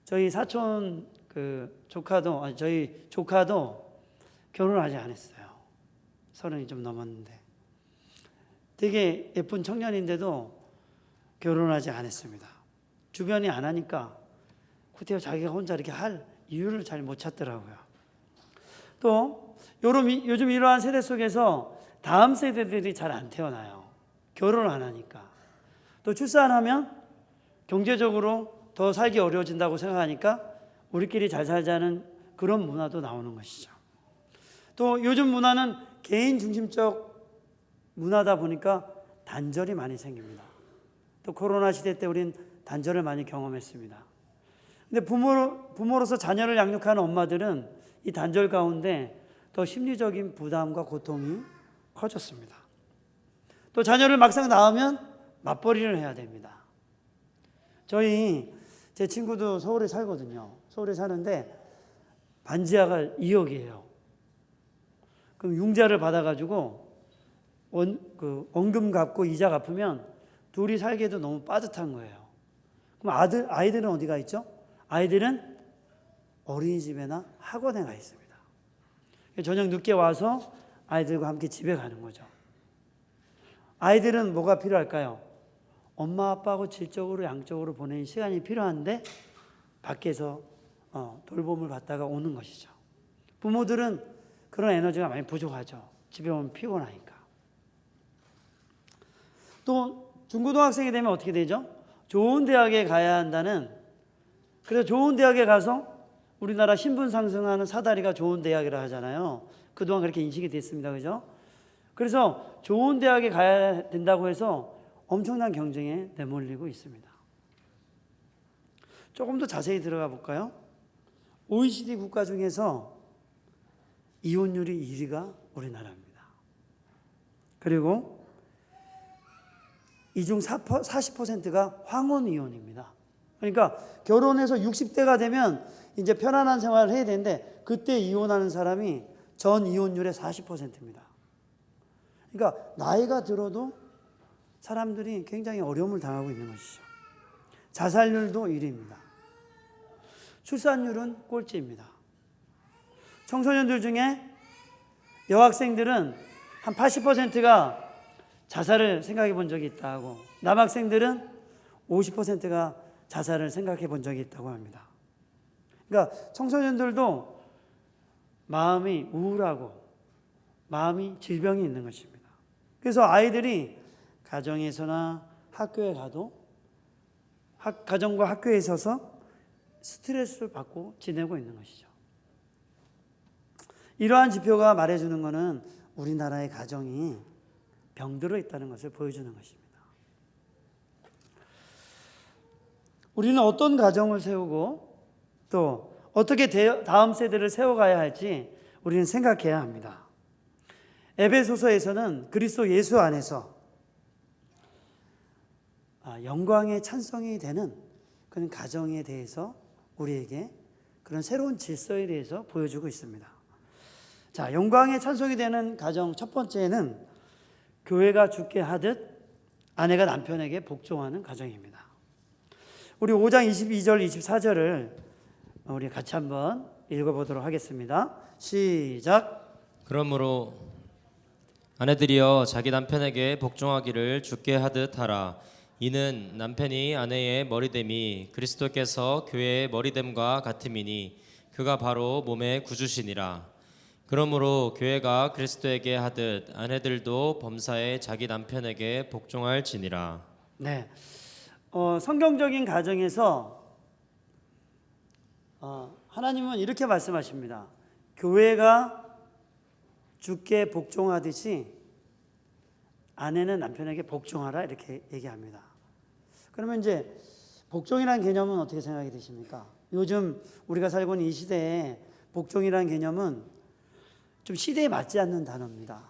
저희 사촌 저희 조카도 결혼을 아직 안 했어요. 30이 좀 넘었는데 되게 예쁜 청년인데도 결혼을 아직 안 했습니다. 주변이 안 하니까 구태여 자기가 혼자 이렇게 할 이유를 잘 못 찾더라고요. 또 요즘 이러한 세대 속에서 다음 세대들이 잘 안 태어나요. 결혼을 안 하니까. 또 출산하면 경제적으로 더 살기 어려워진다고 생각하니까 우리끼리 잘 살자는 그런 문화도 나오는 것이죠. 또 요즘 문화는 개인 중심적 문화다 보니까 단절이 많이 생깁니다. 또 코로나 시대 때 우린 단절을 많이 경험했습니다. 근데 부모로서 자녀를 양육하는 엄마들은 이 단절 가운데 더 심리적인 부담과 고통이 커졌습니다. 또 자녀를 막상 낳으면 맞벌이를 해야 됩니다. 제 친구도 서울에 살거든요. 서울에 사는데 반지하가 2억이에요. 그럼 융자를 받아가지고 원금 갚고 이자 갚으면 둘이 살기에도 너무 빠듯한 거예요. 그럼 아이들은 어디가 있죠? 아이들은 어린이집이나 학원에 가 있습니다. 저녁 늦게 와서 아이들과 함께 집에 가는 거죠. 아이들은 뭐가 필요할까요? 엄마 아빠하고 질적으로 양적으로 보내는 시간이 필요한데 밖에서 돌봄을 받다가 오는 것이죠. 부모들은 그런 에너지가 많이 부족하죠. 집에 오면 피곤하니까. 또 중고등학생이 되면 어떻게 되죠? 좋은 대학에 가야 한다는, 그래서 좋은 대학에 가서 우리나라 신분 상승하는 사다리가 좋은 대학이라 하잖아요. 그동안 그렇게 인식이 됐습니다. 그죠? 그래서 좋은 대학에 가야 된다고 해서 엄청난 경쟁에 내몰리고 있습니다. 조금 더 자세히 들어가 볼까요? OECD 국가 중에서 이혼율이 1위가 우리나라입니다. 그리고 이 중 40%가 황혼 이혼입니다. 그러니까 결혼해서 60대가 되면 이제 편안한 생활을 해야 되는데 그때 이혼하는 사람이 전 이혼율의 40%입니다. 그러니까 나이가 들어도 사람들이 굉장히 어려움을 당하고 있는 것이죠. 자살률도 1위입니다. 출산율은 꼴찌입니다. 청소년들 중에 여학생들은 한 80%가 자살을 생각해 본 적이 있다고, 남학생들은 50%가 자살을 생각해 본 적이 있다고 합니다. 그러니까 청소년들도 마음이 우울하고 마음이 질병이 있는 것입니다. 그래서 아이들이 가정에서나 학교에 가도 가정과 학교에 있어서 스트레스를 받고 지내고 있는 것이죠. 이러한 지표가 말해주는 것은 우리나라의 가정이 병들어 있다는 것을 보여주는 것입니다. 우리는 어떤 가정을 세우고 또 어떻게 다음 세대를 세워가야 할지 우리는 생각해야 합니다. 에베소서에서는 그리스도 예수 안에서 영광의 찬송이 되는 그런 가정에 대해서 우리에게 그런 새로운 질서에 대해서 보여주고 있습니다. 자, 영광의 찬송이 되는 가정 첫 번째는 교회가 주께 하듯 아내가 남편에게 복종하는 가정입니다. 우리 5장 22절 24절을 우리 같이 한번 읽어보도록 하겠습니다. 시작. 그러므로 아내들이여 자기 남편에게 복종하기를 주께 하듯 하라. 이는 남편이 아내의 머리됨이 그리스도께서 교회의 머리됨과 같음이니 그가 바로 몸의 구주시니라. 그러므로 교회가 그리스도에게 하듯 아내들도 범사에 자기 남편에게 복종할지니라. 네, 성경적인 가정에서 하나님은 이렇게 말씀하십니다. 교회가 주께 복종하듯이 아내는 남편에게 복종하라 이렇게 얘기합니다. 그러면 이제 복종이라는 개념은 어떻게 생각이 되십니까? 요즘 우리가 살고 있는 이 시대에 복종이라는 개념은 좀 시대에 맞지 않는 단어입니다.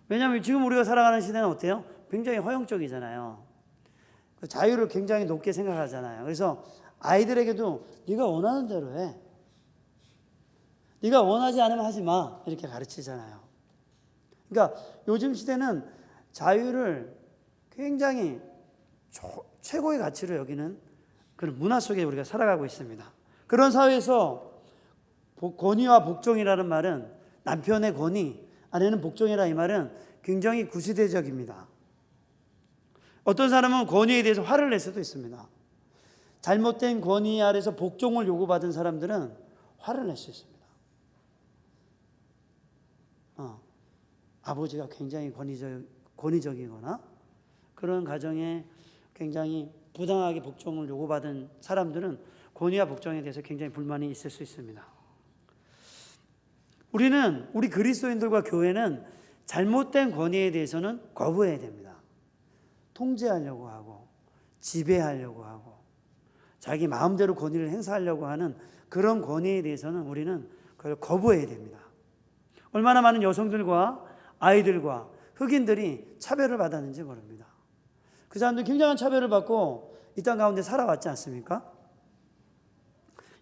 왜냐하면 지금 우리가 살아가는 시대는 어때요? 굉장히 허용적이잖아요. 자유를 굉장히 높게 생각하잖아요. 그래서 아이들에게도 네가 원하는 대로 해. 네가 원하지 않으면 하지 마. 이렇게 가르치잖아요. 그러니까 요즘 시대는 자유를 굉장히 최고의 가치로 여기는 그런 문화 속에 우리가 살아가고 있습니다. 그런 사회에서 권위와 복종이라는 말은 남편의 권위, 아내는 복종이라 이 말은 굉장히 구시대적입니다. 어떤 사람은 권위에 대해서 화를 낼 수도 있습니다. 잘못된 권위 아래서 복종을 요구받은 사람들은 화를 낼 수 있습니다. 아버지가 굉장히 권위적이거나 그런 가정에 굉장히 부당하게 복종을 요구받은 사람들은 권위와 복종에 대해서 굉장히 불만이 있을 수 있습니다. 우리 그리스도인들과 교회는 잘못된 권위에 대해서는 거부해야 됩니다. 통제하려고 하고 지배하려고 하고 자기 마음대로 권위를 행사하려고 하는 그런 권위에 대해서는 우리는 그걸 거부해야 됩니다. 얼마나 많은 여성들과 아이들과 흑인들이 차별을 받았는지 모릅니다. 그 사람들 굉장한 차별을 받고 이 땅 가운데 살아왔지 않습니까?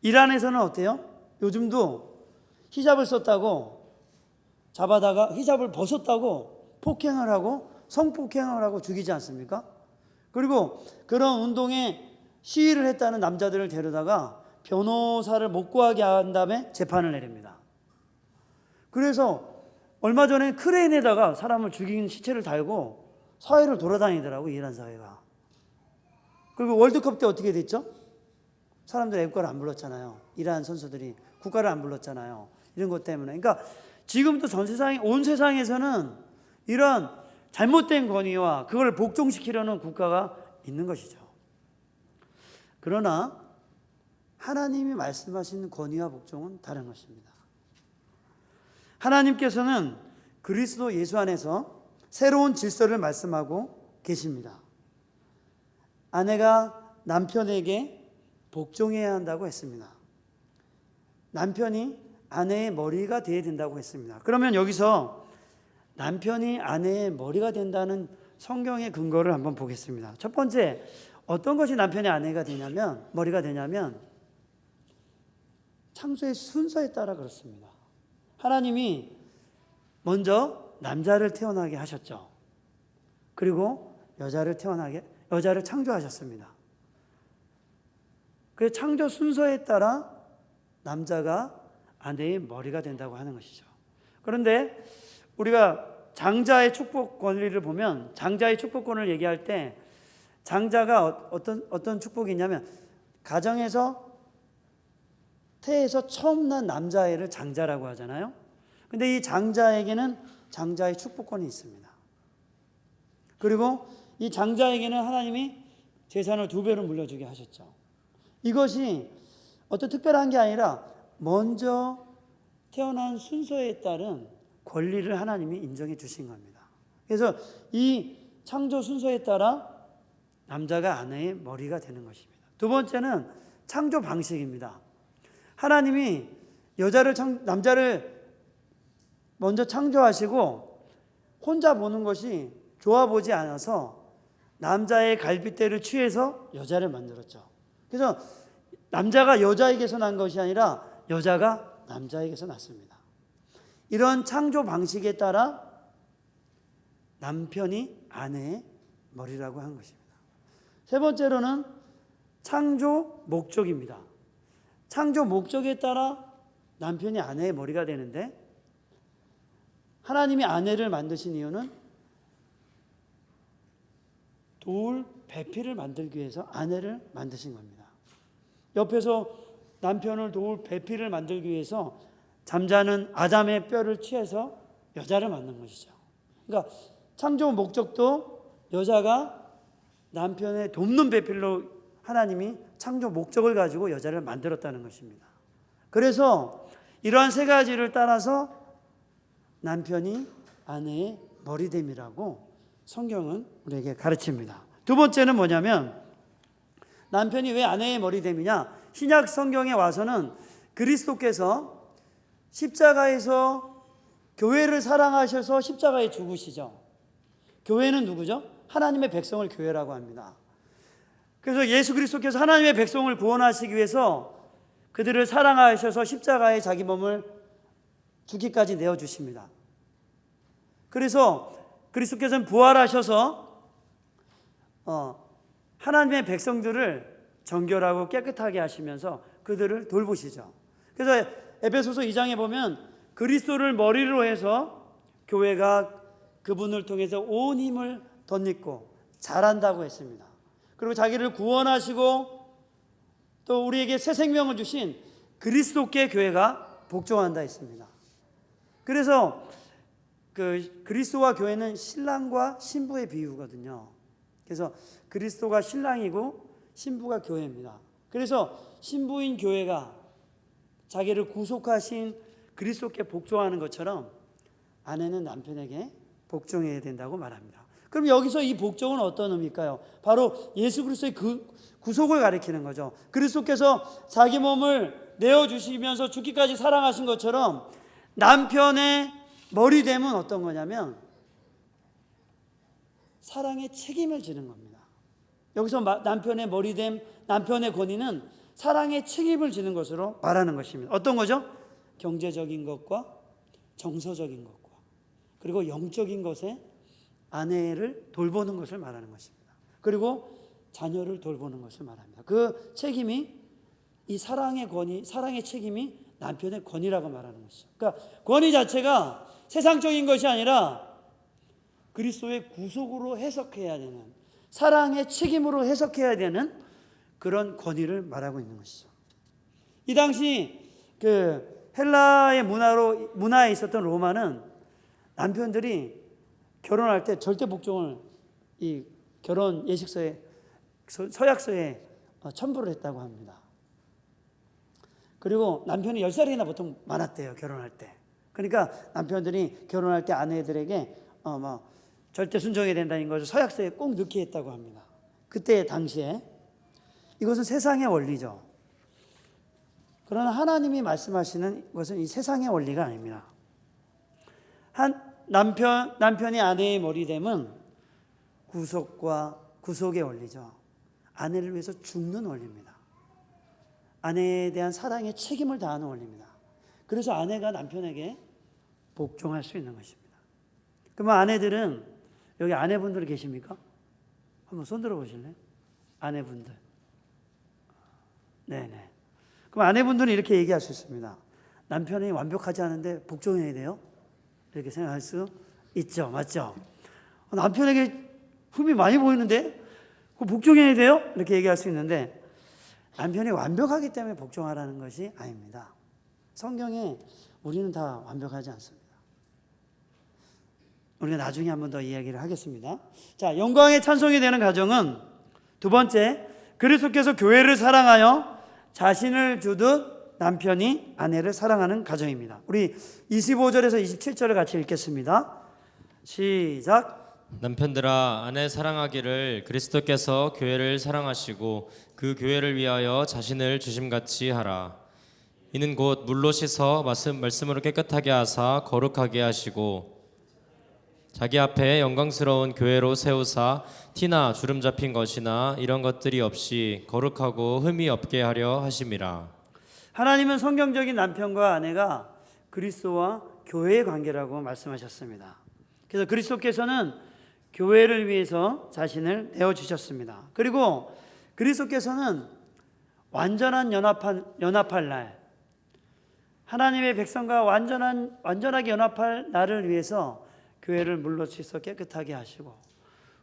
이란에서는 어때요? 요즘도 히잡을 썼다고 잡아다가 히잡을 벗었다고 폭행을 하고 성폭행을 하고 죽이지 않습니까? 그리고 그런 운동에 시위를 했다는 남자들을 데려다가 변호사를 못 구하게 한 다음에 재판을 내립니다. 그래서 얼마 전에 크레인에다가 사람을 죽인 시체를 달고 사회를 돌아다니더라고, 이란 사회가. 그리고 월드컵 때 어떻게 됐죠? 사람들 애국가를 안 불렀잖아요. 이란 선수들이 국가를 안 불렀잖아요. 이런 것 때문에. 그러니까 지금도 온 세상에서는 이런 잘못된 권위와 그걸 복종시키려는 국가가 있는 것이죠. 그러나 하나님이 말씀하신 권위와 복종은 다른 것입니다. 하나님께서는 그리스도 예수 안에서 새로운 질서를 말씀하고 계십니다. 아내가 남편에게 복종해야 한다고 했습니다. 남편이 아내의 머리가 되어야 된다고 했습니다. 그러면 여기서 남편이 아내의 머리가 된다는 성경의 근거를 한번 보겠습니다. 첫 번째, 어떤 것이 남편의 머리가 되냐면 창조의 순서에 따라 그렇습니다. 하나님이 먼저 남자를 태어나게 하셨죠. 그리고 여자를 창조하셨습니다. 그 창조 순서에 따라 남자가 아내의 머리가 된다고 하는 것이죠. 그런데 우리가 장자의 축복 권리를 보면 장자의 축복권을 얘기할 때 장자가 어떤 축복이 있냐면 가정에서 태에서 처음 난 남자애를 장자라고 하잖아요. 근데 이 장자에게는 장자의 축복권이 있습니다. 그리고 이 장자에게는 하나님이 재산을 2배로 물려주게 하셨죠. 이것이 어떤 특별한 게 아니라 먼저 태어난 순서에 따른 권리를 하나님이 인정해 주신 겁니다. 그래서 이 창조 순서에 따라 남자가 아내의 머리가 되는 것입니다. 두 번째는 창조 방식입니다. 하나님이 남자를 먼저 창조하시고 혼자 보는 것이 좋아 보지 않아서 남자의 갈빗대를 취해서 여자를 만들었죠. 그래서 남자가 여자에게서 난 것이 아니라 여자가 남자에게서 났습니다. 이런 창조 방식에 따라 남편이 아내의 머리라고 한 것입니다. 세 번째로는 창조 목적입니다. 창조 목적에 따라 남편이 아내의 머리가 되는데 하나님이 아내를 만드신 이유는 도울 배필을 만들기 위해서 아내를 만드신 겁니다. 옆에서 남편을 도울 배필을 만들기 위해서 잠자는 아담의 뼈를 취해서 여자를 만든 것이죠. 그러니까 창조 목적도 여자가 남편의 돕는 배필로 하나님이 창조 목적을 가지고 여자를 만들었다는 것입니다. 그래서 이러한 세 가지를 따라서 남편이 아내의 머리됨이라고 성경은 우리에게 가르칩니다. 두 번째는 뭐냐면 남편이 왜 아내의 머리됨이냐? 신약 성경에 와서는 그리스도께서 십자가에서 교회를 사랑하셔서 십자가에 죽으시죠. 교회는 누구죠? 하나님의 백성을 교회라고 합니다. 그래서 예수 그리스도께서 하나님의 백성을 구원하시기 위해서 그들을 사랑하셔서 십자가에 자기 몸을 죽기까지 내어주십니다. 그래서 그리스도께서는 부활하셔서 하나님의 백성들을 정결하고 깨끗하게 하시면서 그들을 돌보시죠. 그래서 에베소서 2장에 보면 그리스도를 머리로 해서 교회가 그분을 통해서 온 힘을 덧입고 자란다고 했습니다. 그리고 자기를 구원하시고 또 우리에게 새 생명을 주신 그리스도께 교회가 복종한다 했습니다. 그래서 그리스도와 교회는 신랑과 신부의 비유거든요. 그래서 그리스도가 신랑이고 신부가 교회입니다. 그래서 신부인 교회가 자기를 구속하신 그리스도께 복종하는 것처럼 아내는 남편에게 복종해야 된다고 말합니다. 그럼 여기서 이 복종은 어떤 의미일까요? 바로 예수 그리스도의 그 구속을 가리키는 거죠. 그리스도께서 자기 몸을 내어주시면서 죽기까지 사랑하신 것처럼 남편의 머리됨은 어떤 거냐면 사랑의 책임을 지는 겁니다. 여기서 남편의 머리됨, 남편의 권위는 사랑의 책임을 지는 것으로 말하는 것입니다. 어떤 거죠? 경제적인 것과 정서적인 것과 그리고 영적인 것에 아내를 돌보는 것을 말하는 것입니다. 그리고 자녀를 돌보는 것을 말합니다. 그 책임이 이 사랑의 권위, 사랑의 책임이 남편의 권위라고 말하는 것이죠. 그러니까 권위 자체가 세상적인 것이 아니라 그리스도의 구속으로 해석해야 되는, 사랑의 책임으로 해석해야 되는 그런 권위를 말하고 있는 것이죠. 이 당시 그 헬라의 문화에 있었던 로마는 남편들이 결혼할 때 절대 복종을 이 결혼 예식서에 서약서에 첨부를 했다고 합니다. 그리고 남편이 10살이나 보통 많았대요, 결혼할 때. 그러니까 남편들이 결혼할 때 아내들에게 절대 순종해야 된다는 것을 서약서에 꼭 넣게 했다고 합니다. 그때 당시에 이것은 세상의 원리죠. 그러나 하나님이 말씀하시는 것은 이 세상의 원리가 아닙니다. 남편이 아내의 머리됨은 구속의 원리죠. 아내를 위해서 죽는 원리입니다. 아내에 대한 사랑의 책임을 다하는 원리입니다. 그래서 아내가 남편에게 복종할 수 있는 것입니다. 그러면 아내들은, 여기 아내분들 계십니까? 한번 손 들어 보실래요? 아내분들. 네네. 그럼 아내분들은 이렇게 얘기할 수 있습니다. 남편이 완벽하지 않은데 복종해야 돼요? 이렇게 생각할 수 있죠. 맞죠? 남편에게 흠이 많이 보이는데 복종해야 돼요? 이렇게 얘기할 수 있는데, 남편이 완벽하기 때문에 복종하라는 것이 아닙니다. 성경에 우리는 다 완벽하지 않습니다. 우리가 나중에 한 번 더 이야기를 하겠습니다. 자, 영광의 찬송이 되는 가정은 두 번째, 그리스도께서 교회를 사랑하여 자신을 주듯 남편이 아내를 사랑하는 가정입니다. 우리 25절에서 27절을 같이 읽겠습니다. 시작. 남편들아 아내 사랑하기를 그리스도께서 교회를 사랑하시고 그 교회를 위하여 자신을 주심같이 하라. 이는 곧 물로 씻어 말씀으로 깨끗하게 하사 거룩하게 하시고 자기 앞에 영광스러운 교회로 세우사 티나 주름 잡힌 것이나 이런 것들이 없이 거룩하고 흠이 없게 하려 하심이라. 하나님은 성경적인 남편과 아내가 그리스도와 교회의 관계라고 말씀하셨습니다. 그래서 그리스도께서는 교회를 위해서 자신을 내어주셨습니다. 그리고 그리스도께서는 완전한 연합할 날, 하나님의 백성과 완전하게 연합할 날을 위해서 교회를 물로 씻어 깨끗하게 하시고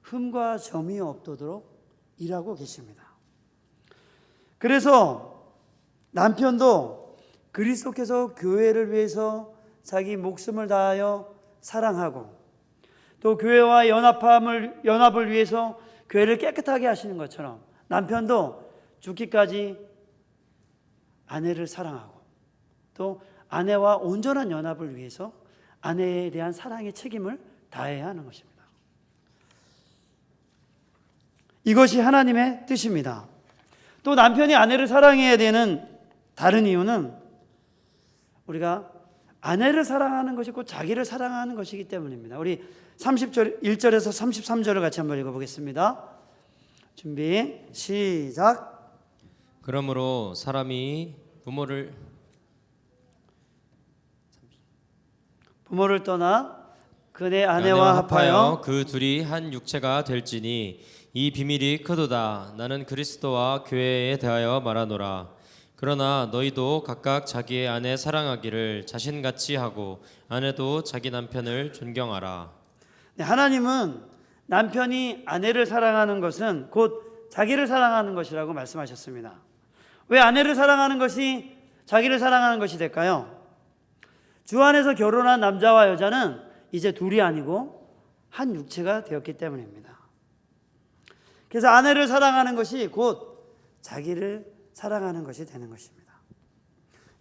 흠과 점이 없도록 일하고 계십니다. 그래서 남편도 그리스도께서 교회를 위해서 자기 목숨을 다하여 사랑하고 또 교회와 연합을 위해서 교회를 깨끗하게 하시는 것처럼 남편도 죽기까지 아내를 사랑하고 또 아내와 온전한 연합을 위해서 아내에 대한 사랑의 책임을 다해야 하는 것입니다. 이것이 하나님의 뜻입니다. 또 남편이 아내를 사랑해야 되는 다른 이유는 우리가 아내를 사랑하는 것이 곧 자기를 사랑하는 것이기 때문입니다. 우리 1절에서 33절을 같이 한번 읽어보겠습니다. 준비 시작. 그러므로 사람이 부모를 떠나 그네 아내와 합하여 그 둘이 한 육체가 될지니 이 비밀이 크도다. 나는 그리스도와 교회에 대하여 말하노라. 그러나 너희도 각각 자기의 아내 사랑하기를 자신같이 하고 아내도 자기 남편을 존경하라. 네, 하나님은 남편이 아내를 사랑하는 것은 곧 자기를 사랑하는 것이라고 말씀하셨습니다. 왜 아내를 사랑하는 것이 자기를 사랑하는 것이 될까요? 주 안에서 결혼한 남자와 여자는 이제 둘이 아니고 한 육체가 되었기 때문입니다. 그래서 아내를 사랑하는 것이 곧 자기를 사랑하는 것이 되는 것입니다.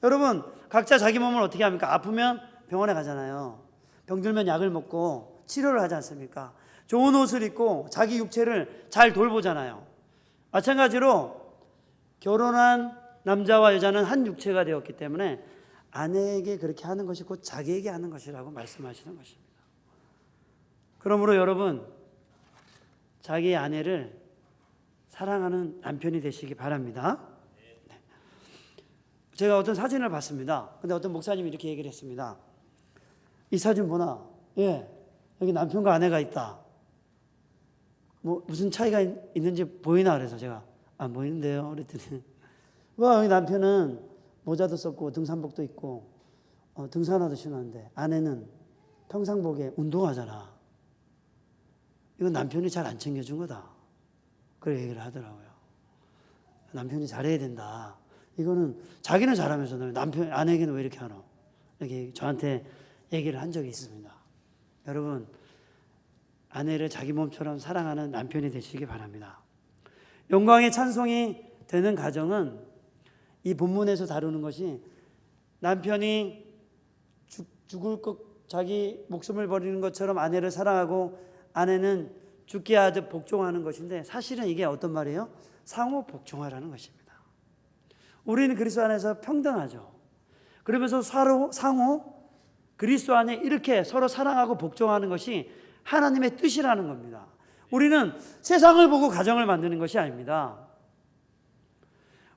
여러분, 각자 자기 몸을 어떻게 합니까? 아프면 병원에 가잖아요. 병들면 약을 먹고 치료를 하지 않습니까? 좋은 옷을 입고 자기 육체를 잘 돌보잖아요. 마찬가지로 결혼한 남자와 여자는 한 육체가 되었기 때문에 아내에게 그렇게 하는 것이 곧 자기에게 하는 것이라고 말씀하시는 것입니다. 그러므로 여러분, 자기 아내를 사랑하는 남편이 되시기 바랍니다. 제가 어떤 사진을 봤습니다. 근데 어떤 목사님이 이렇게 얘기를 했습니다. 이 사진 보나? 예, 여기 남편과 아내가 있다. 뭐 무슨 차이가 있는지 보이나? 그래서 제가 안 보이는데요. 그랬더니 와, 여기 남편은 모자도 썼고 등산복도 입고 등산화도 신었는데 아내는 평상복에 운동하잖아. 이건 남편이 잘 안 챙겨준 거다. 그렇게 얘기를 하더라고요. 남편이 잘해야 된다. 이거는 자기는 잘하면서 아내에게는 왜 이렇게 하노? 이렇게 저한테 얘기를 한 적이 있습니다. 여러분, 아내를 자기 몸처럼 사랑하는 남편이 되시기 바랍니다. 영광의 찬송이 되는 가정은 이 본문에서 다루는 것이 남편이 죽을 것, 자기 목숨을 버리는 것처럼 아내를 사랑하고 아내는 죽게 하듯 복종하는 것인데 사실은 이게 어떤 말이에요? 상호 복종하라는 것입니다. 우리는 그리스도 안에서 평등하죠. 그러면서 상호 그리스도 안에 이렇게 서로 사랑하고 복종하는 것이 하나님의 뜻이라는 겁니다. 우리는 세상을 보고 가정을 만드는 것이 아닙니다.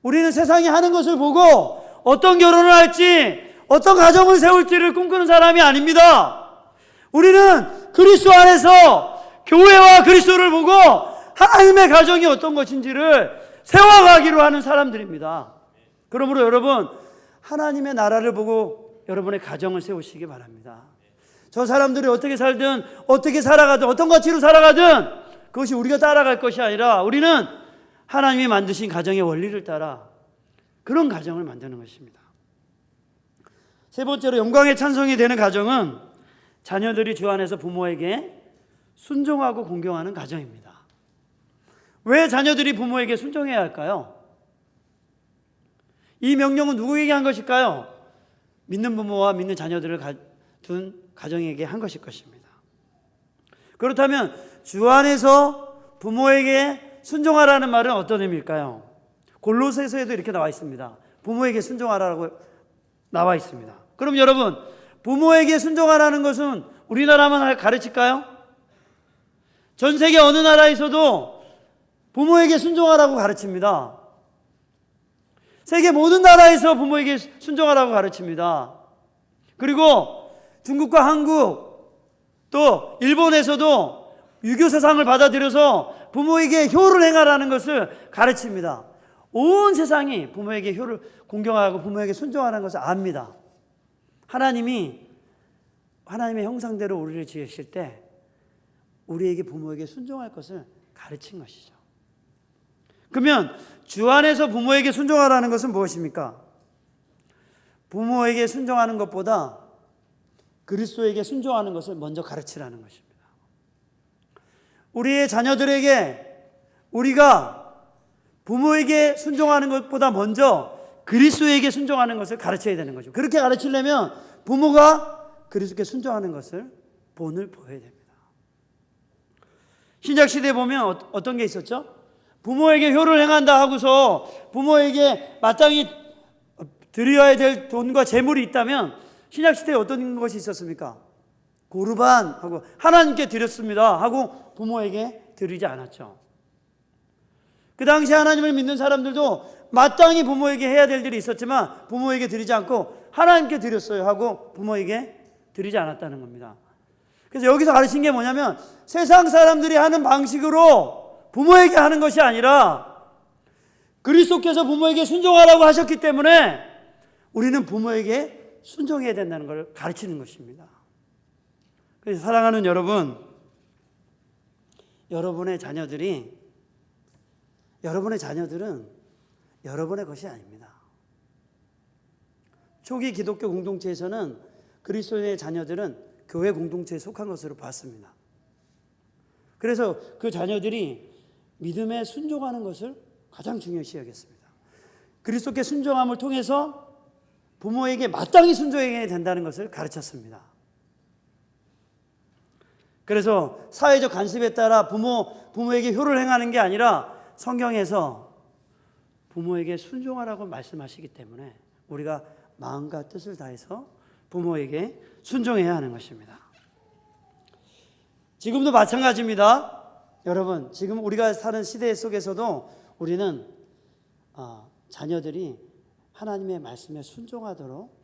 우리는 세상이 하는 것을 보고 어떤 결혼을 할지, 어떤 가정을 세울지를 꿈꾸는 사람이 아닙니다. 우리는 그리스도 안에서 교회와 그리스도를 보고 하나님의 가정이 어떤 것인지를 세워가기로 하는 사람들입니다. 그러므로 여러분, 하나님의 나라를 보고 여러분의 가정을 세우시기 바랍니다. 저 사람들이 어떻게 살든 어떻게 살아가든 어떤 가치로 살아가든 그것이 우리가 따라갈 것이 아니라 우리는 하나님이 만드신 가정의 원리를 따라 그런 가정을 만드는 것입니다. 세 번째로 영광의 찬송이 되는 가정은 자녀들이 주 안에서 부모에게 순종하고 공경하는 가정입니다. 왜 자녀들이 부모에게 순종해야 할까요? 이 명령은 누구에게 한 것일까요? 믿는 부모와 믿는 자녀들을 둔 가정에게 한 것일 것입니다. 그렇다면 주 안에서 부모에게 순종하라는 말은 어떤 의미일까요? 골로새서에도 이렇게 나와 있습니다. 부모에게 순종하라고 나와 있습니다. 그럼 여러분, 부모에게 순종하라는 것은 우리나라만 가르칠까요? 전 세계 어느 나라에서도 부모에게 순종하라고 가르칩니다. 세계 모든 나라에서 부모에게 순종하라고 가르칩니다. 그리고 중국과 한국 또 일본에서도 유교 사상을 받아들여서 부모에게 효를 행하라는 것을 가르칩니다. 온 세상이 부모에게 효를 공경하고 부모에게 순종하는 것을 압니다. 하나님이 하나님의 형상대로 우리를 지으실 때 우리에게 부모에게 순종할 것을 가르친 것이죠. 그러면 주 안에서 부모에게 순종하라는 것은 무엇입니까? 부모에게 순종하는 것보다 그리스도에게 순종하는 것을 먼저 가르치라는 것입니다. 우리의 자녀들에게 우리가 부모에게 순종하는 것보다 먼저 그리스도에게 순종하는 것을 가르쳐야 되는 거죠. 그렇게 가르치려면 부모가 그리스도께 순종하는 것을 본을 보여야 됩니다. 신약시대에 보면 어떤 게 있었죠? 부모에게 효를 행한다 하고서 부모에게 마땅히 드려야 될 돈과 재물이 있다면 신약시대에 어떤 것이 있었습니까? 고르반 하고 하나님께 드렸습니다 하고 부모에게 드리지 않았죠. 그 당시 하나님을 믿는 사람들도 마땅히 부모에게 해야 될 일이 있었지만 부모에게 드리지 않고 하나님께 드렸어요 하고 부모에게 드리지 않았다는 겁니다. 그래서 여기서 가르친 게 뭐냐면 세상 사람들이 하는 방식으로 부모에게 하는 것이 아니라 그리스도께서 부모에게 순종하라고 하셨기 때문에 우리는 부모에게 순종해야 된다는 걸 가르치는 것입니다. 그래서 사랑하는 여러분, 여러분의 자녀들은 여러분의 것이 아닙니다. 초기 기독교 공동체에서는 그리스도의 자녀들은 교회 공동체에 속한 것으로 봤습니다. 그래서 그 자녀들이 믿음에 순종하는 것을 가장 중요시 여겼습니다. 그리스도께 순종함을 통해서 부모에게 마땅히 순종해야 된다는 것을 가르쳤습니다. 그래서 사회적 관습에 따라 부모에게 효를 행하는 게 아니라 성경에서 부모에게 순종하라고 말씀하시기 때문에 우리가 마음과 뜻을 다해서 부모에게 순종해야 하는 것입니다. 지금도 마찬가지입니다. 여러분, 지금 우리가 사는 시대 속에서도 우리는 자녀들이 하나님의 말씀에 순종하도록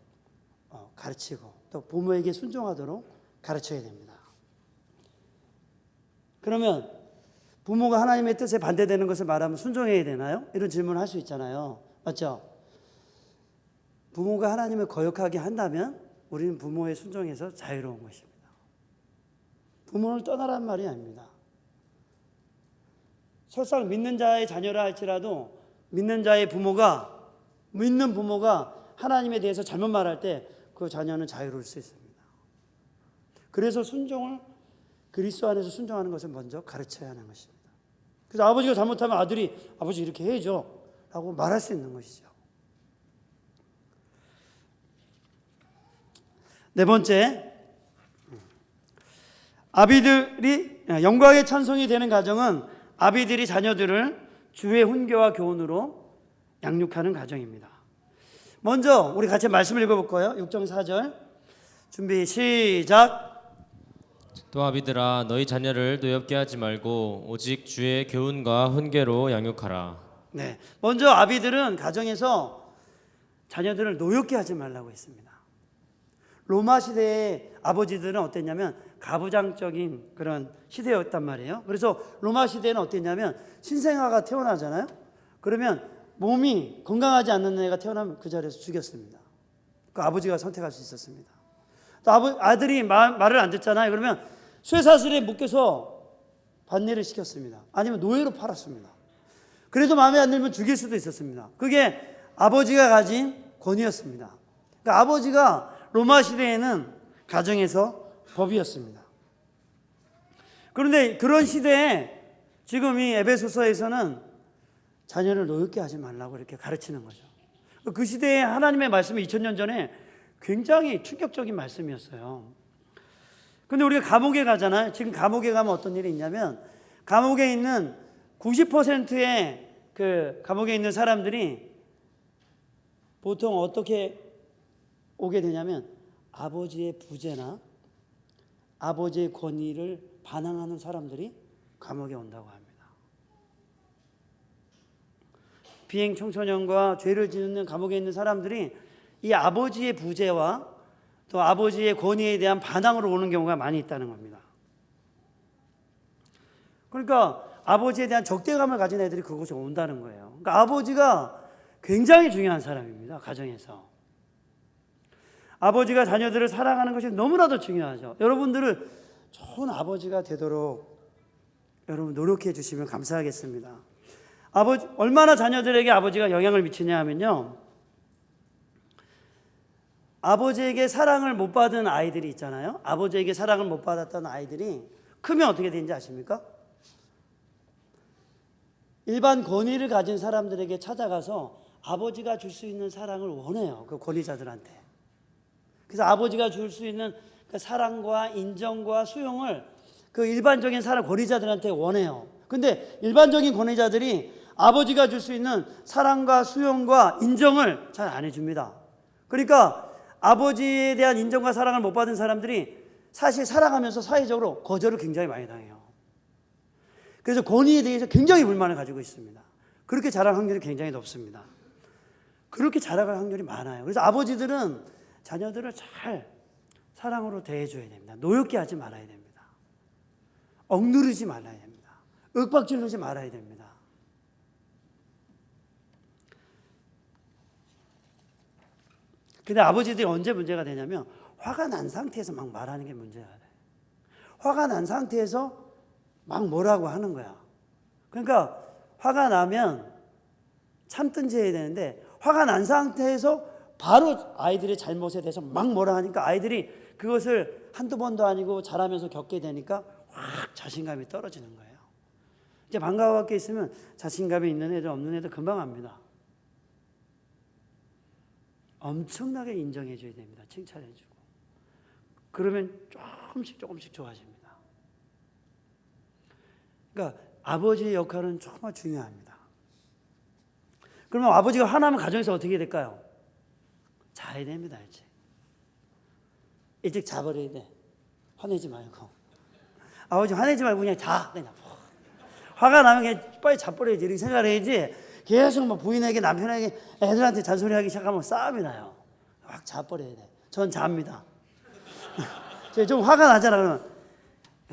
가르치고 또 부모에게 순종하도록 가르쳐야 됩니다. 그러면 부모가 하나님의 뜻에 반대되는 것을 말하면 순종해야 되나요? 이런 질문을 할 수 있잖아요. 맞죠? 부모가 하나님을 거역하게 한다면 우리는 부모에 순종해서 자유로운 것입니다. 부모를 떠나라는 말이 아닙니다. 설사 믿는 자의 자녀라 할지라도 믿는 부모가 하나님에 대해서 잘못 말할 때 그 자녀는 자유로울 수 있습니다. 그래서 그리스도 안에서 순종하는 것을 먼저 가르쳐야 하는 것입니다. 그래서 아버지가 잘못하면 아들이 아버지 이렇게 해야죠 라고 말할 수 있는 것이죠. 네 번째, 영광의 찬송이 되는 가정은 아비들이 자녀들을 주의 훈계와 교훈으로 양육하는 가정입니다. 먼저 우리 같이 말씀을 읽어볼 거예요. 6장 4절 준비 시작. 또 아비들아 너희 자녀를 노엽게 하지 말고 오직 주의 교훈과 훈계로 양육하라. 네, 먼저 아비들은 가정에서 자녀들을 노엽게 하지 말라고 했습니다. 로마 시대의 아버지들은 어땠냐면 가부장적인 그런 시대였단 말이에요. 그래서 로마 시대는 어땠냐면 신생아가 태어나잖아요. 그러면 몸이 건강하지 않는 애가 태어나면 그 자리에서 죽였습니다. 그 아버지가 선택할 수 있었습니다. 또 아들이 말을 안 듣잖아요. 그러면 쇠사슬에 묶여서 반례를 시켰습니다. 아니면 노예로 팔았습니다. 그래도 마음에 안 들면 죽일 수도 있었습니다. 그게 아버지가 가진 권위였습니다. 그러니까 아버지가 로마 시대에는 가정에서 법이었습니다. 그런데 그런 시대에 지금 이 에베소서에서는 자녀를 노엽게 하지 말라고 이렇게 가르치는 거죠. 그 시대에 하나님의 말씀이 2000년 전에 굉장히 충격적인 말씀이었어요. 근데 우리가 감옥에 가잖아요. 지금 감옥에 가면 어떤 일이 있냐면 감옥에 있는 90%의 그 감옥에 있는 사람들이 보통 어떻게 오게 되냐면 아버지의 부재나 아버지의 권위를 반항하는 사람들이 감옥에 온다고 합니다. 비행 청소년과 죄를 짓는 감옥에 있는 사람들이 이 아버지의 부재와 또 아버지의 권위에 대한 반항으로 오는 경우가 많이 있다는 겁니다. 그러니까 아버지에 대한 적대감을 가진 애들이 그곳에 온다는 거예요. 그러니까 아버지가 굉장히 중요한 사람입니다. 가정에서. 아버지가 자녀들을 사랑하는 것이 너무나도 중요하죠. 여러분들을 좋은 아버지가 되도록 여러분 노력해 주시면 감사하겠습니다. 얼마나 자녀들에게 아버지가 영향을 미치냐 하면요. 아버지에게 사랑을 못 받은 아이들이 있잖아요. 아버지에게 사랑을 못 받았던 아이들이 크면 어떻게 되는지 아십니까? 일반 권위를 가진 사람들에게 찾아가서 아버지가 줄 수 있는 사랑을 원해요. 그 권위자들한테. 그래서 아버지가 줄 수 있는 그 사랑과 인정과 수용을 그 일반적인 사람 권위자들한테 원해요. 근데 일반적인 권위자들이 아버지가 줄 수 있는 사랑과 수용과 인정을 잘 안 해줍니다. 그러니까 아버지에 대한 인정과 사랑을 못 받은 사람들이 사실 살아가면서 사회적으로 거절을 굉장히 많이 당해요. 그래서 권위에 대해서 굉장히 불만을 가지고 있습니다. 그렇게 자랄 확률이 굉장히 높습니다. 그렇게 자라갈 확률이 많아요. 그래서 아버지들은 자녀들을 잘 사랑으로 대해줘야 됩니다. 노엽게 하지 말아야 됩니다. 억누르지 말아야 됩니다. 윽박지르지 말아야 됩니다. 근데 아버지들이 언제 문제가 되냐면 화가 난 상태에서 막 말하는 게 문제가 돼. 화가 난 상태에서 막 뭐라고 하는 거야. 그러니까 화가 나면 참든지 해야 되는데 화가 난 상태에서 바로 아이들의 잘못에 대해서 막 뭐라 하니까 아이들이 그것을 한두 번도 아니고 자라면서 겪게 되니까 확 자신감이 떨어지는 거예요. 이제 방과 후 밖에 있으면 자신감이 있는 애들 없는 애들 금방 압니다. 엄청나게 인정해 줘야 됩니다. 칭찬해 주고. 그러면 조금씩 좋아집니다. 그러니까 아버지의 역할은 정말 중요합니다. 그러면 아버지가 화나면 가정에서 어떻게 될까요? 자야 됩니다. 일찍 자버려야 돼. 화내지 말고. 아버지 화내지 말고 그냥 자. 그냥. 화가 나면 그냥 빨리 자버려야지. 이렇게 생각을 해야지. 계속 뭐 부인에게 남편에게 애들한테 잔소리하기 시작하면 싸움이 나요. 확 자버려야 돼. 전 잡니다. 좀 화가 나잖아. 그러면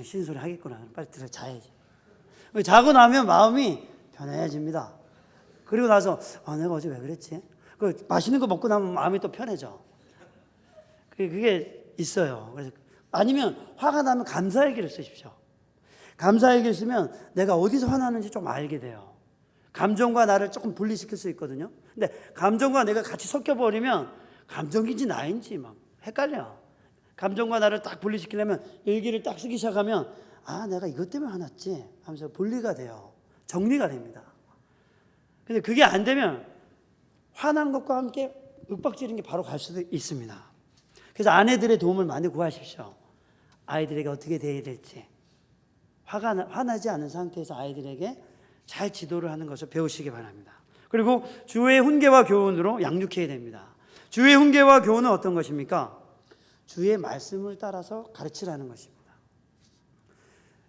신소리 하겠구나. 빨리 들어 자야지. 자고 나면 마음이 편해집니다. 그리고 나서 내가 어제 왜 그랬지? 그 맛있는 거 먹고 나면 마음이 또 편해져. 그게 있어요. 그래서 아니면 화가 나면 감사일기를 쓰십시오. 감사일기를 쓰면 내가 어디서 화나는지 좀 알게 돼요. 감정과 나를 조금 분리시킬 수 있거든요. 근데 감정과 내가 같이 섞여버리면 감정인지 나인지 막 헷갈려. 감정과 나를 딱 분리시키려면 일기를 딱 쓰기 시작하면 내가 이것 때문에 화났지 하면서 분리가 돼요. 정리가 됩니다. 근데 그게 안 되면 화난 것과 함께 윽박지르는 게 바로 갈 수도 있습니다. 그래서 아내들의 도움을 많이 구하십시오. 아이들에게 어떻게 대해야 될지. 화나지 않은 상태에서 아이들에게 잘 지도를 하는 것을 배우시기 바랍니다. 그리고 주의 훈계와 교훈으로 양육해야 됩니다. 주의 훈계와 교훈은 어떤 것입니까? 주의 말씀을 따라서 가르치라는 것입니다.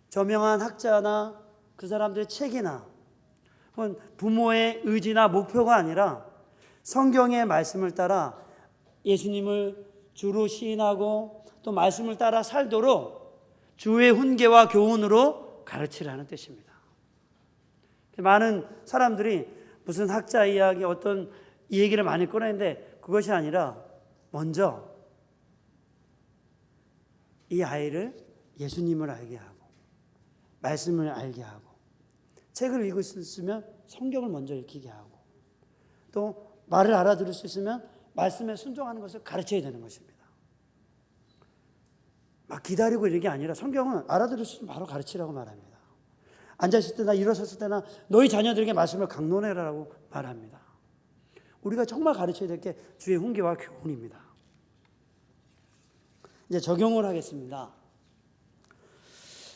저명한 학자나 그 사람들의 책이나 혹은 부모의 의지나 목표가 아니라 성경의 말씀을 따라 예수님을 주로 시인하고 또 말씀을 따라 살도록 주의 훈계와 교훈으로 가르치라는 뜻입니다. 많은 사람들이 무슨 학자 이야기 어떤 이 얘기를 많이 꺼내는데 그것이 아니라 먼저 이 아이를 예수님을 알게 하고 말씀을 알게 하고 책을 읽을 수 있으면 성경을 먼저 읽히게 하고 또 말을 알아들을 수 있으면 말씀에 순종하는 것을 가르쳐야 되는 것입니다. 막 기다리고 이런 게 아니라 성경은 알아들을 수 있으면 바로 가르치라고 말합니다. 앉아있을 때나 일어섰을 때나 너희 자녀들에게 말씀을 강론해라라고 말합니다. 우리가 정말 가르쳐야 될 게 주의 훈계와 교훈입니다. 이제 적용을 하겠습니다.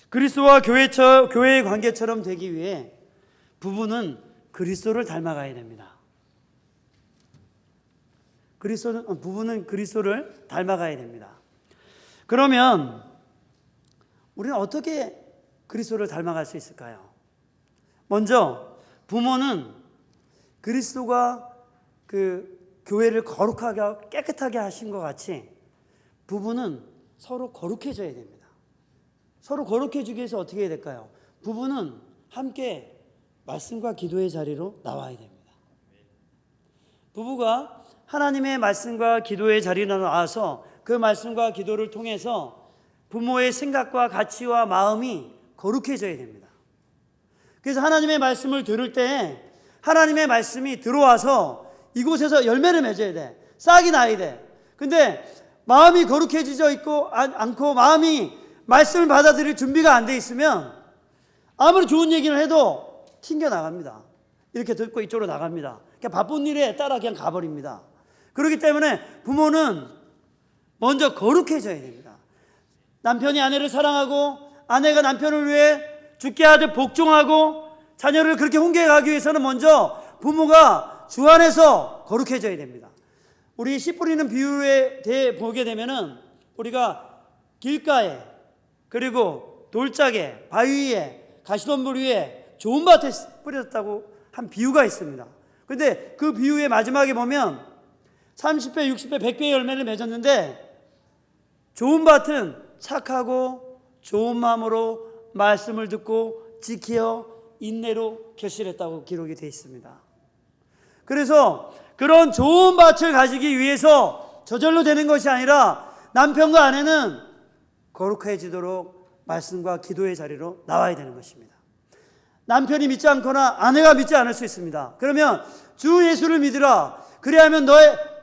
그리스도와 교회의 관계처럼 되기 위해 부부는 그리스도를 닮아가야 됩니다. 부부는 그리스도를 닮아가야 됩니다. 그러면 우리는 어떻게 그리스도를 닮아갈 수 있을까요? 먼저 부모는 그리스도가 그 교회를 거룩하게 깨끗하게 하신 것 같이 부부는 서로 거룩해져야 됩니다. 서로 거룩해지기 위해서 어떻게 해야 될까요? 부부는 함께 말씀과 기도의 자리로 나와야 됩니다. 부부가 하나님의 말씀과 기도의 자리로 나와서 그 말씀과 기도를 통해서 부모의 생각과 가치와 마음이 거룩해져야 됩니다. 그래서 하나님의 말씀을 들을 때 하나님의 말씀이 들어와서 이곳에서 열매를 맺어야 돼. 싹이 나야 돼. 근데 마음이 거룩해지져 있고 않고 마음이 말씀을 받아들일 준비가 안 돼 있으면 아무리 좋은 얘기를 해도 튕겨 나갑니다. 이렇게 듣고 이쪽으로 나갑니다. 그냥 바쁜 일에 따라 그냥 가버립니다. 그렇기 때문에 부모는 먼저 거룩해져야 됩니다. 남편이 아내를 사랑하고 아내가 남편을 위해 죽게 하듯 복종하고 자녀를 그렇게 훈계해 가기 위해서는 먼저 부모가 주 안에서 거룩해져야 됩니다. 우리 씨 뿌리는 비유에 대해 보게 되면은 우리가 길가에 그리고 돌짝에 바위 위에 가시덤불 위에 좋은 밭에 뿌렸다고 한 비유가 있습니다. 근데 그 비유의 마지막에 보면 30배, 60배, 100배의 열매를 맺었는데 좋은 밭은 착하고 좋은 마음으로 말씀을 듣고 지켜 인내로 결실했다고 기록이 되어 있습니다. 그래서 그런 좋은 밭을 가지기 위해서 저절로 되는 것이 아니라 남편과 아내는 거룩해지도록 말씀과 기도의 자리로 나와야 되는 것입니다. 남편이 믿지 않거나 아내가 믿지 않을 수 있습니다. 그러면 주 예수를 믿으라. 그리하면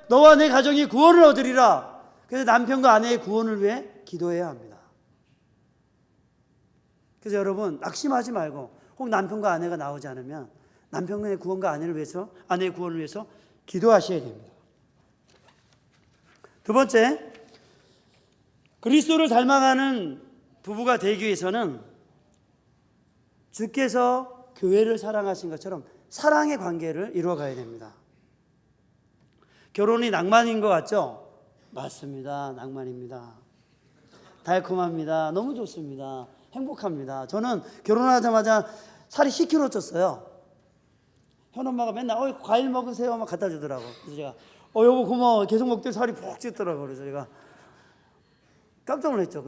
너와 내 가정이 구원을 얻으리라. 그래서 남편과 아내의 구원을 위해 기도해야 합니다. 그래서 여러분 낙심하지 말고 혹 남편과 아내가 나오지 않으면 남편의 구원과 아내의 구원을 위해서 기도하셔야 됩니다. 두 번째, 그리스도를 닮아가는 부부가 되기 위해서는 주께서 교회를 사랑하신 것처럼 사랑의 관계를 이루어가야 됩니다. 결혼이 낭만인 것 같죠? 맞습니다. 낭만입니다. 달콤합니다. 너무 좋습니다. 행복합니다. 저는 결혼하자마자 살이 10kg 쪘어요. 현엄마가 맨날 과일 먹으세요 막 갖다 주더라고. 그래서 제가 여보 고마워. 계속 먹더니 살이 푹 찌더라고. 그래서 제가 깜짝 놀랐죠.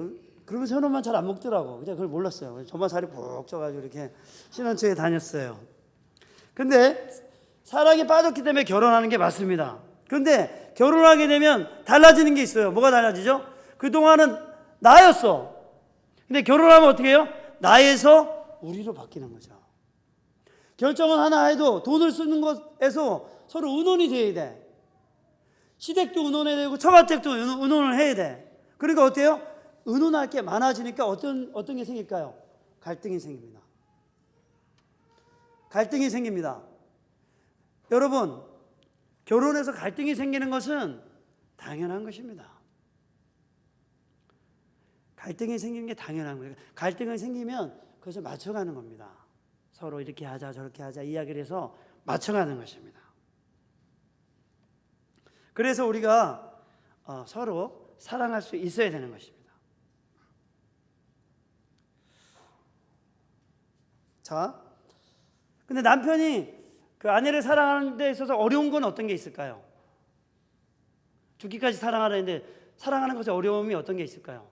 그러면서 현엄마 잘 안 먹더라고. 그냥 그걸 몰랐어요. 저만 살이 푹 쪄가지고 이렇게 신혼초에 다녔어요. 근데 사랑에 빠졌기 때문에 결혼하는 게 맞습니다. 그런데 결혼하게 되면 달라지는 게 있어요. 뭐가 달라지죠? 그동안은 나였어. 근데 결혼하면 어떻게 해요? 나에서 우리로 바뀌는 거죠. 결정은 하나 해도 돈을 쓰는 것에서 서로 의논이 돼야 돼. 시댁도 의논해야 되고 처가댁도 의논을 해야 돼. 그러니까 어때요? 의논할 게 많아지니까 어떤 게 생길까요? 갈등이 생깁니다. 갈등이 생깁니다. 여러분, 결혼해서 갈등이 생기는 것은 당연한 것입니다. 갈등이 생기는 게 당연한 거예요. 갈등이 생기면 그것을 맞춰가는 겁니다. 서로 이렇게 하자 저렇게 하자 이야기를 해서 맞춰가는 것입니다. 그래서 우리가 서로 사랑할 수 있어야 되는 것입니다. 자, 근데 남편이 그 아내를 사랑하는 데 있어서 어려운 건 어떤 게 있을까요? 죽기까지 사랑하려는데 사랑하는 것에 어려움이 어떤 게 있을까요?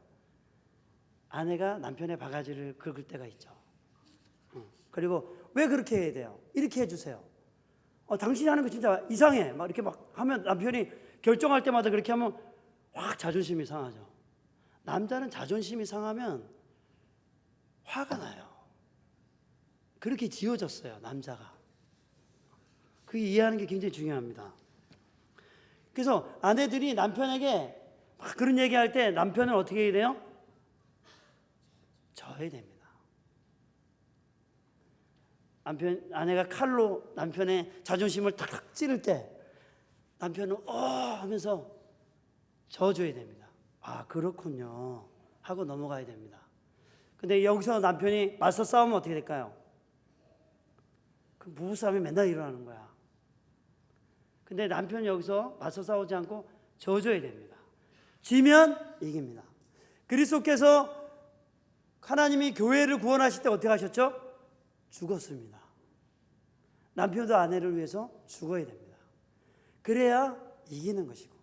아내가 남편의 바가지를 긁을 때가 있죠. 그리고 왜 그렇게 해야 돼요? 이렇게 해주세요. 당신이 하는 거 진짜 이상해. 막 이렇게 막 하면 남편이 결정할 때마다 그렇게 하면 확 자존심이 상하죠. 남자는 자존심이 상하면 화가 나요. 그렇게 지어졌어요, 남자가. 그게 이해하는 게 굉장히 중요합니다. 그래서 아내들이 남편에게 막 그런 얘기할 때 남편은 어떻게 해야 돼요? 져야 됩니다. 아내가 칼로 남편의 자존심을 탁탁 찌를 때 남편은 하면서 져줘야 됩니다. 아, 그렇군요 하고 넘어가야 됩니다. 근데 여기서 남편이 맞서 싸우면 어떻게 될까요? 그 부부싸움이 맨날 일어나는 거야. 근데 남편이 여기서 맞서 싸우지 않고 져줘야 됩니다. 지면 이깁니다. 그리스도께서 하나님이 교회를 구원하실 때 어떻게 하셨죠? 죽었습니다. 남편도 아내를 위해서 죽어야 됩니다. 그래야 이기는 것이고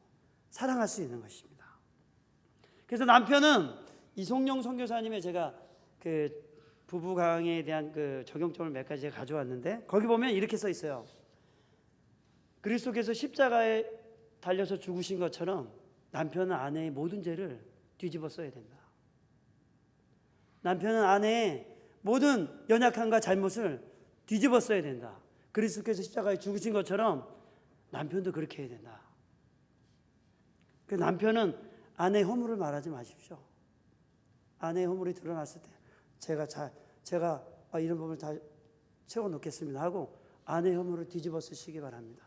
사랑할 수 있는 것입니다. 그래서 남편은 이송영 선교사님의 제가 그 부부 강의에 대한 그 적용점을 몇 가지 가져왔는데 거기 보면 이렇게 써 있어요. 그리스도께서 십자가에 달려서 죽으신 것처럼 남편은 아내의 모든 죄를 뒤집어 써야 된다. 남편은 아내의 모든 연약함과 잘못을 뒤집어 써야 된다. 그리스도께서 십자가에 죽으신 것처럼 남편도 그렇게 해야 된다. 그 남편은 아내의 허물을 말하지 마십시오. 아내의 허물이 드러났을 때 제가 이런 부분을 다 채워놓겠습니다 하고 아내의 허물을 뒤집어 쓰시기 바랍니다.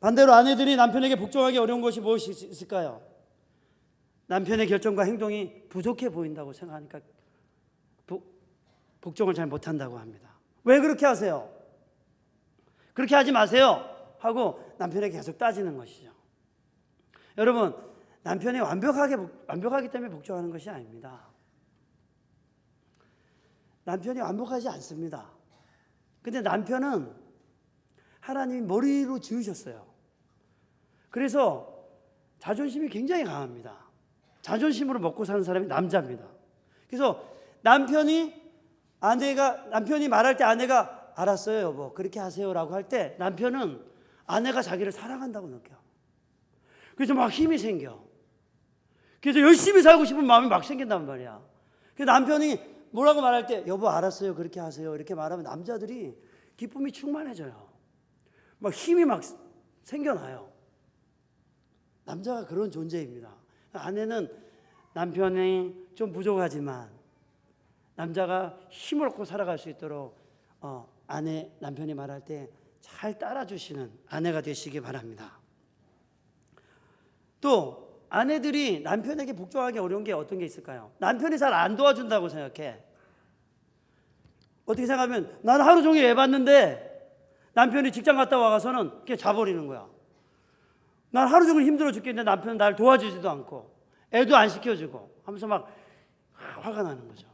반대로 아내들이 남편에게 복종하기 어려운 것이 무엇이 있을까요? 남편의 결정과 행동이 부족해 보인다고 생각하니까 복종을 잘 못한다고 합니다. 왜 그렇게 하세요? 그렇게 하지 마세요 하고 남편에게 계속 따지는 것이죠. 여러분, 남편이 완벽하기 때문에 복종하는 것이 아닙니다. 남편이 완벽하지 않습니다. 근데 남편은 하나님이 머리로 지으셨어요. 그래서 자존심이 굉장히 강합니다. 자존심으로 먹고 사는 사람이 남자입니다. 그래서 남편이 말할 때 아내가 알았어요 여보 그렇게 하세요라고 할 때 남편은 아내가 자기를 사랑한다고 느껴. 그래서 막 힘이 생겨. 그래서 열심히 살고 싶은 마음이 막 생긴단 말이야. 그래서 남편이 뭐라고 말할 때 여보 알았어요 그렇게 하세요 이렇게 말하면 남자들이 기쁨이 충만해져요. 막 힘이 막 생겨나요. 남자가 그런 존재입니다. 아내는 남편이 좀 부족하지만 남자가 힘을 얻고 살아갈 수 있도록 남편이 말할 때 잘 따라주시는 아내가 되시기 바랍니다. 또 아내들이 남편에게 복종하기 어려운 게 어떤 게 있을까요? 남편이 잘 안 도와준다고 생각해. 어떻게 생각하면 나는 하루 종일 애 봤는데 남편이 직장 갔다 와가서는 그냥 자버리는 거야. 난 하루 종일 힘들어 죽겠는데 남편은 날 도와주지도 않고 애도 안 시켜주고 하면서 막 화가 나는 거죠.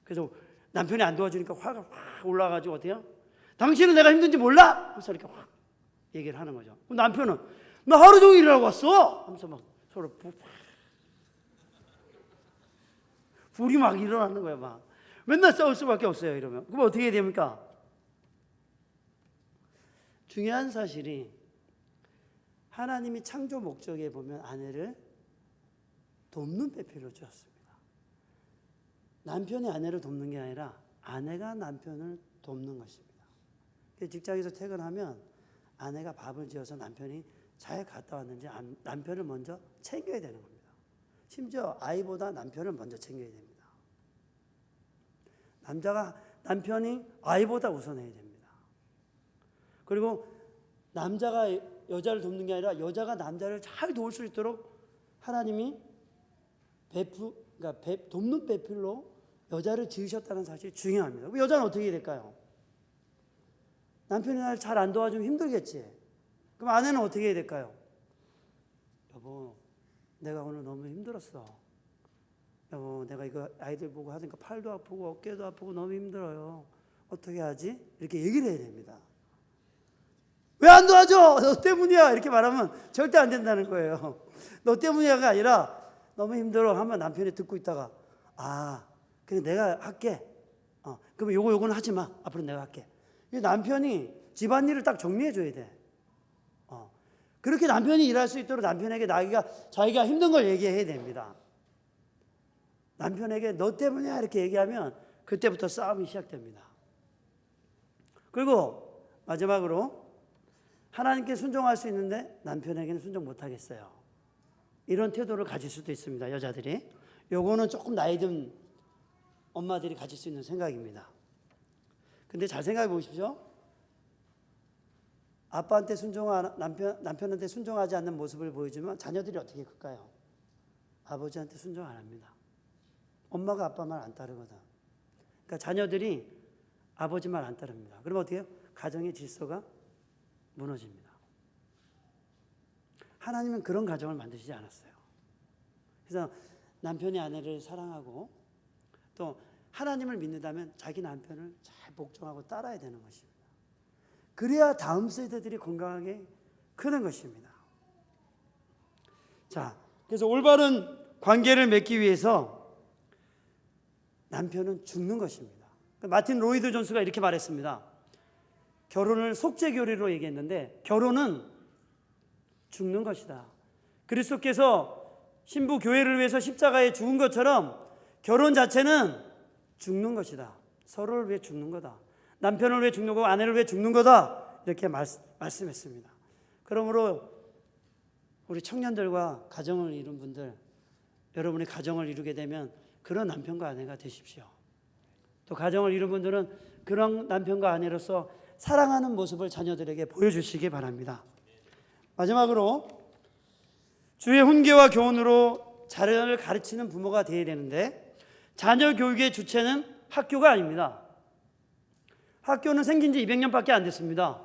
그래서 남편이 안 도와주니까 화가 확 올라가지고 어때요? 당신은 내가 힘든지 몰라? 하면서 이렇게 확 얘기를 하는 거죠. 그럼 남편은 나 하루 종일 일하고 왔어? 하면서 막 서로 불이 막 일어나는 거야. 막 맨날 싸울 수밖에 없어요. 이러면 그럼 어떻게 해야 됩니까? 중요한 사실이 하나님이 창조 목적에 보면 아내를 돕는 배필로 주었습니다. 남편이 아내를 돕는 게 아니라 아내가 남편을 돕는 것입니다. 직장에서 퇴근하면 아내가 밥을 지어서 남편이 잘 갔다 왔는지 남편을 먼저 챙겨야 되는 겁니다. 심지어 아이보다 남편을 먼저 챙겨야 됩니다. 남편이 아이보다 우선해야 됩니다. 그리고 남자가 여자를 돕는 게 아니라 여자가 남자를 잘 도울 수 있도록 하나님이 돕는 배필로 여자를 지으셨다는 사실이 중요합니다. 여자는 어떻게 해야 될까요? 남편이 나를 잘 안 도와주면 힘들겠지. 그럼 아내는 어떻게 해야 될까요? 여보, 내가 오늘 너무 힘들었어. 여보, 내가 이거 아이들 보고 하니까 팔도 아프고 어깨도 아프고 너무 힘들어요. 어떻게 하지? 이렇게 얘기를 해야 됩니다. 왜 안 도와줘? 너 때문이야. 이렇게 말하면 절대 안 된다는 거예요. 너 때문이야가 아니라 너무 힘들어 하면 남편이 듣고 있다가 아, 그래 내가 할게. 그러면 요거는 하지 마. 앞으로 내가 할게. 이 남편이 집안일을 딱 정리해 줘야 돼. 그렇게 남편이 일할 수 있도록 남편에게 자기가 힘든 걸 얘기해야 됩니다. 남편에게 너 때문이야 이렇게 얘기하면 그때부터 싸움이 시작됩니다. 그리고 마지막으로 하나님께 순종할 수 있는데 남편에게는 순종 못하겠어요. 이런 태도를 가질 수도 있습니다. 여자들이. 요거는 조금 나이 든 엄마들이 가질 수 있는 생각입니다. 근데 잘 생각해 보십시오. 아빠한테 남편한테 순종하지 않는 모습을 보여주면 자녀들이 어떻게 클까요? 아버지한테 순종 안 합니다. 엄마가 아빠 말 안 따르거든. 그러니까 자녀들이 아버지 말 안 따릅니다. 그러면 어떻게 해요? 가정의 질서가 무너집니다. 하나님은 그런 가정을 만드시지 않았어요. 그래서 남편이 아내를 사랑하고 또 하나님을 믿는다면 자기 남편을 잘 복종하고 따라야 되는 것입니다. 그래야 다음 세대들이 건강하게 크는 것입니다. 자, 그래서 올바른 관계를 맺기 위해서 남편은 죽는 것입니다. 마틴 로이드 존스가 이렇게 말했습니다. 결혼을 속죄교리로 얘기했는데 결혼은 죽는 것이다. 그리스도께서 신부 교회를 위해서 십자가에 죽은 것처럼 결혼 자체는 죽는 것이다. 서로를 위해 죽는 거다. 남편을 위해 죽는 거고 아내를 위해 죽는 거다. 이렇게 말씀했습니다. 그러므로 우리 청년들과 가정을 이룬 분들, 여러분이 가정을 이루게 되면 그런 남편과 아내가 되십시오. 또 가정을 이룬 분들은 그런 남편과 아내로서 사랑하는 모습을 자녀들에게 보여주시기 바랍니다. 마지막으로 주의 훈계와 교훈으로 자녀를 가르치는 부모가 되어야 되는데 자녀 교육의 주체는 학교가 아닙니다. 학교는 생긴 지 200년밖에 안 됐습니다.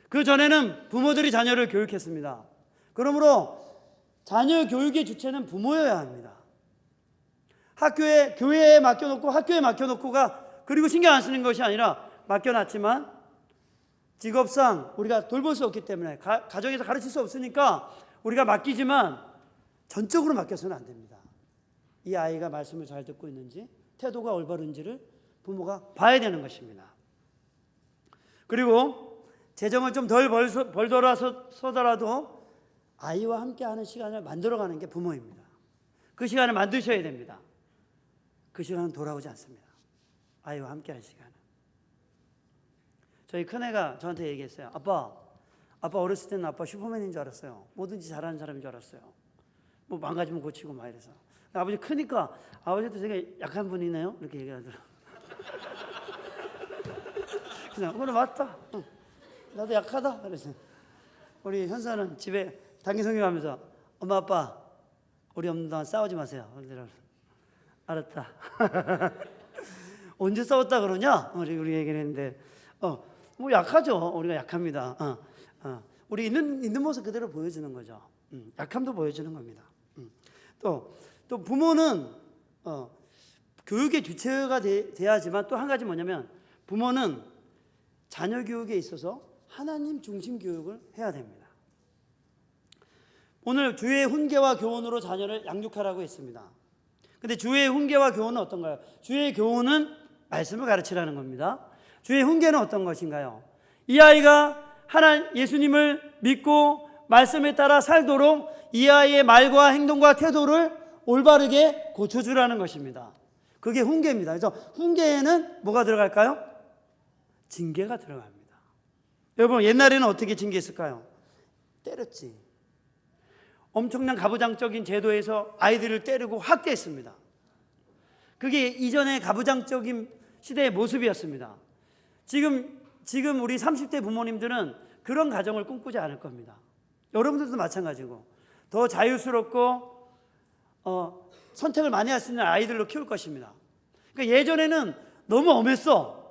그 전에는 부모들이 자녀를 교육했습니다. 그러므로 자녀 교육의 주체는 부모여야 합니다. 교회에 맡겨놓고 학교에 맡겨놓고가 그리고 신경 안 쓰는 것이 아니라 맡겨놨지만 직업상 우리가 돌볼 수 없기 때문에 가정에서 가르칠 수 없으니까 우리가 맡기지만 전적으로 맡겨서는 안 됩니다. 이 아이가 말씀을 잘 듣고 있는지 태도가 올바른지를 부모가 봐야 되는 것입니다. 그리고 재정을 좀 덜 벌더라도 아이와 함께하는 시간을 만들어가는 게 부모입니다. 그 시간을 만드셔야 됩니다. 그 시간은 돌아오지 않습니다. 아이와 함께하는 시간은. 저희 큰애가 저한테 얘기했어요. 아빠 어렸을 때는 아빠 슈퍼맨인 줄 알았어요. 뭐든지 잘하는 사람인 줄 알았어요. 뭐 망가지면 고치고 막 이래서. 아버지 크니까 아버지도 되게 약한 분이네요. 이렇게 얘기하더라고요. 그냥 그래 맞다. 나도 약하다. 그래서 우리 현사는 집에 단기 성경하면서 엄마 아빠 우리 없는 동안 싸우지 마세요. 알았다. 언제 싸웠다 그러냐? 우리 얘기를 했는데 뭐 약하죠. 우리가 약합니다. 우리 있는 모습 그대로 보여주는 거죠. 약함도 보여주는 겁니다. 또 부모는 교육의 주체가 돼야지만 또 한 가지 뭐냐면 부모는 자녀 교육에 있어서 하나님 중심 교육을 해야 됩니다. 오늘 주의 훈계와 교훈으로 자녀를 양육하라고 했습니다. 근데 주의 훈계와 교훈은 어떤가요? 주의 교훈은 말씀을 가르치라는 겁니다. 주의 훈계는 어떤 것인가요? 이 아이가 예수님을 믿고 말씀에 따라 살도록 이 아이의 말과 행동과 태도를 올바르게 고쳐주라는 것입니다. 그게 훈계입니다. 그래서 훈계에는 뭐가 들어갈까요? 징계가 들어갑니다. 여러분 옛날에는 어떻게 징계했을까요? 때렸지. 엄청난 가부장적인 제도에서 아이들을 때리고 학대했습니다. 그게 이전의 가부장적인 시대의 모습이었습니다. 지금 우리 30대 부모님들은 그런 가정을 꿈꾸지 않을 겁니다. 여러분들도 마찬가지고 더 자유스럽고 선택을 많이 할 수 있는 아이들로 키울 것입니다. 그러니까 예전에는 너무 엄했어.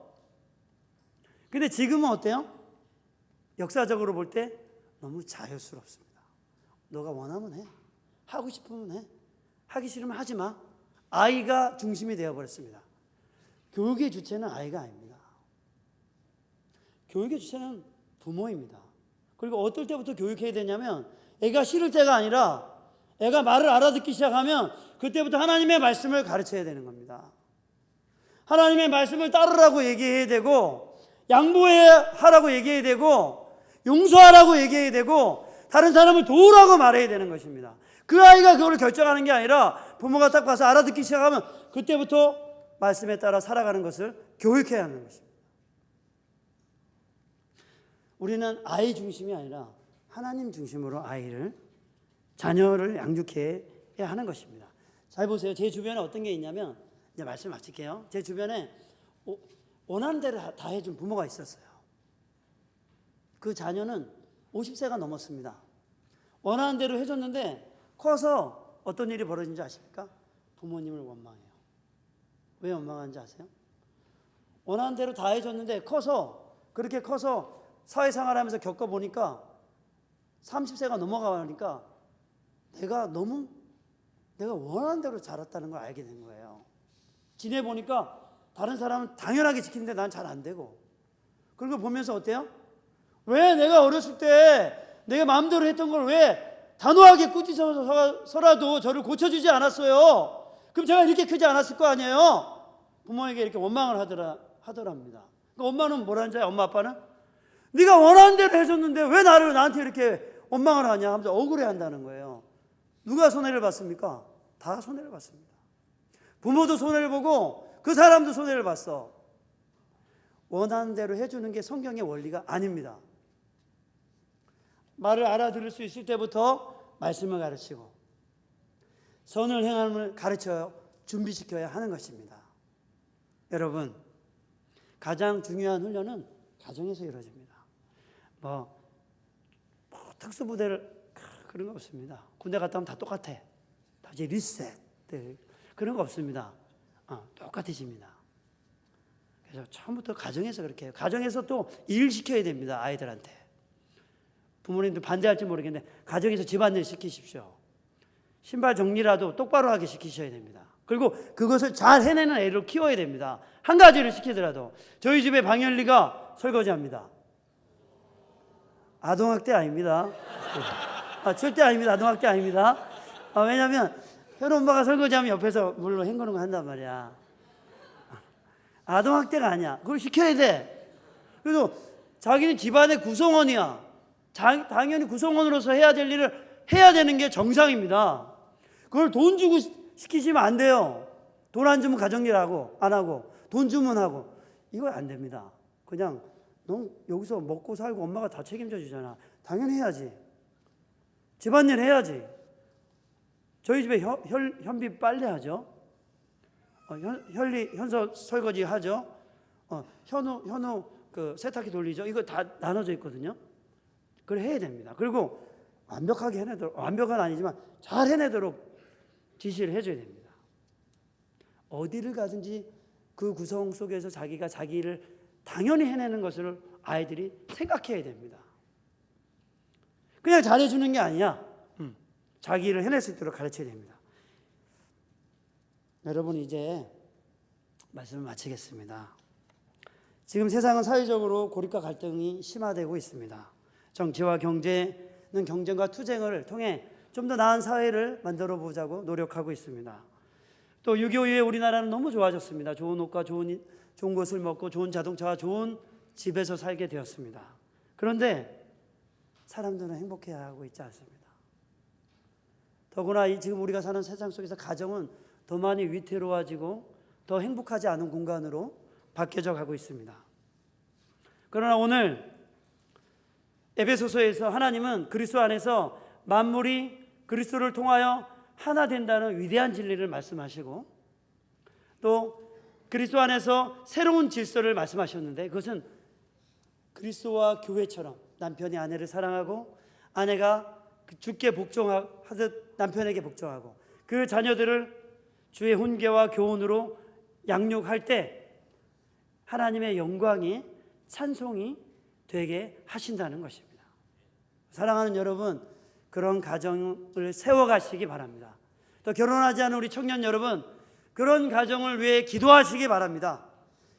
근데 지금은 어때요? 역사적으로 볼 때 너무 자유스럽습니다. 너가 원하면 해. 하고 싶으면 해. 하기 싫으면 하지 마. 아이가 중심이 되어버렸습니다. 교육의 주체는 아이가 아닙니다. 교육의 주체는 부모입니다. 그리고 어떨 때부터 교육해야 되냐면 애가 싫을 때가 아니라 애가 말을 알아듣기 시작하면 그때부터 하나님의 말씀을 가르쳐야 되는 겁니다. 하나님의 말씀을 따르라고 얘기해야 되고 양보하라고 얘기해야 되고 용서하라고 얘기해야 되고 다른 사람을 도우라고 말해야 되는 것입니다. 그 아이가 그걸 결정하는 게 아니라 부모가 딱 봐서 알아듣기 시작하면 그때부터 말씀에 따라 살아가는 것을 교육해야 하는 것입니다. 우리는 아이 중심이 아니라 하나님 중심으로 자녀를 양육해야 하는 것입니다. 잘 보세요. 제 주변에 어떤 게 있냐면 이제 말씀 마칠게요. 제 주변에 원하는 대로 다 해준 부모가 있었어요. 그 자녀는 50세가 넘었습니다. 원하는 대로 해줬는데 커서 어떤 일이 벌어진지 아십니까? 부모님을 원망해요. 왜 원망하는지 아세요? 원하는 대로 다 해줬는데 그렇게 커서 사회생활하면서 겪어보니까 30세가 넘어가니까 내가 원하는 대로 자랐다는 걸 알게 된 거예요. 지내보니까 다른 사람은 당연하게 지키는데 난 잘 안 되고, 그리고 보면서 어때요? 왜 내가 어렸을 때 내가 마음대로 했던 걸 왜 단호하게 꾸짖어서라도 저를 고쳐주지 않았어요? 그럼 제가 이렇게 크지 않았을 거 아니에요? 부모에게 이렇게 원망을 하더랍니다. 그러니까 엄마는 뭐라는지 알아요? 엄마 아빠는 네가 원하는 대로 해줬는데 왜 나한테 이렇게 원망을 하냐 하면서 억울해한다는 거예요. 누가 손해를 봤습니까? 다 손해를 봤습니다. 부모도 손해를 보고 그 사람도 손해를 봤어. 원하는 대로 해주는 게 성경의 원리가 아닙니다. 말을 알아들을 수 있을 때부터 말씀을 가르치고 선을 행함을 가르쳐 준비시켜야 하는 것입니다. 여러분, 가장 중요한 훈련은 가정에서 이루어집니다. 특수부대를 그런 거 없습니다. 군대 갔다 오면 다 똑같아. 다 이제 리셋 그런 거 없습니다. 똑같아집니다. 그래서 처음부터 가정에서 그렇게 해요. 가정에서 또 일 시켜야 됩니다. 아이들한테. 부모님도 반대할지 모르겠는데 가정에서 집안일 시키십시오. 신발 정리라도 똑바로 하게 시키셔야 됩니다. 그리고 그것을 잘 해내는 애를 키워야 됩니다. 한 가지를 시키더라도. 저희 집에 방열리가 설거지합니다. 아동학대 아닙니다. 절대 아닙니다. 아동학대 아닙니다. 왜냐하면 현 엄마가 설거지하면 옆에서 물로 헹구는 거 한단 말이야. 아동학대가 아니야. 그걸 시켜야 돼. 그래서 자기는 집안의 구성원이야. 당연히 구성원으로서 해야 될 일을 해야 되는 게 정상입니다. 그걸 돈 주고 시키시면 안 돼요. 돈 안 주면 가정일 안 하고 돈 주면 하고. 이거 안 됩니다. 그냥 너 여기서 먹고 살고 엄마가 다 책임져 주잖아. 당연히 해야지. 집안일 해야지. 저희 집에 현비 빨래 하죠. 현서 설거지 하죠. 현우 그 세탁기 돌리죠. 이거 다 나눠져 있거든요. 그걸 해야 됩니다. 그리고 완벽하게 해내도록, 완벽은 아니지만 잘 해내도록 지시를 해줘야 됩니다. 어디를 가든지 그 구성 속에서 자기가 자기 일을 당연히 해내는 것을 아이들이 생각해야 됩니다. 그냥 잘해주는 게 아니야. 자기 일을 해낼 수 있도록 가르쳐야 됩니다. 여러분, 이제 말씀을 마치겠습니다. 지금 세상은 사회적으로 고립과 갈등이 심화되고 있습니다. 정치와 경제는 경쟁과 투쟁을 통해 좀 더 나은 사회를 만들어 보자고 노력하고 있습니다. 또 6.25 이후에 우리나라는 너무 좋아졌습니다. 좋은 옷과 좋은 것을 먹고 좋은 자동차와 좋은 집에서 살게 되었습니다. 그런데 사람들은 행복해야 하고 있지 않습니다. 더구나 지금 우리가 사는 세상 속에서 가정은 더 많이 위태로워지고 더 행복하지 않은 공간으로 바뀌어져 가고 있습니다. 그러나 오늘 에베소서에서 하나님은 그리스도 안에서 만물이 그리스도를 통하여 하나 된다는 위대한 진리를 말씀하시고 또 그리스도 안에서 새로운 질서를 말씀하셨는데 그것은 그리스도와 교회처럼 남편이 아내를 사랑하고 아내가 주께 복종하듯 남편에게 복종하고 그 자녀들을 주의 훈계와 교훈으로 양육할 때 하나님의 영광이 찬송이 되게 하신다는 것입니다. 사랑하는 여러분, 그런 가정을 세워가시기 바랍니다. 또 결혼하지 않은 우리 청년 여러분, 그런 가정을 위해 기도하시기 바랍니다.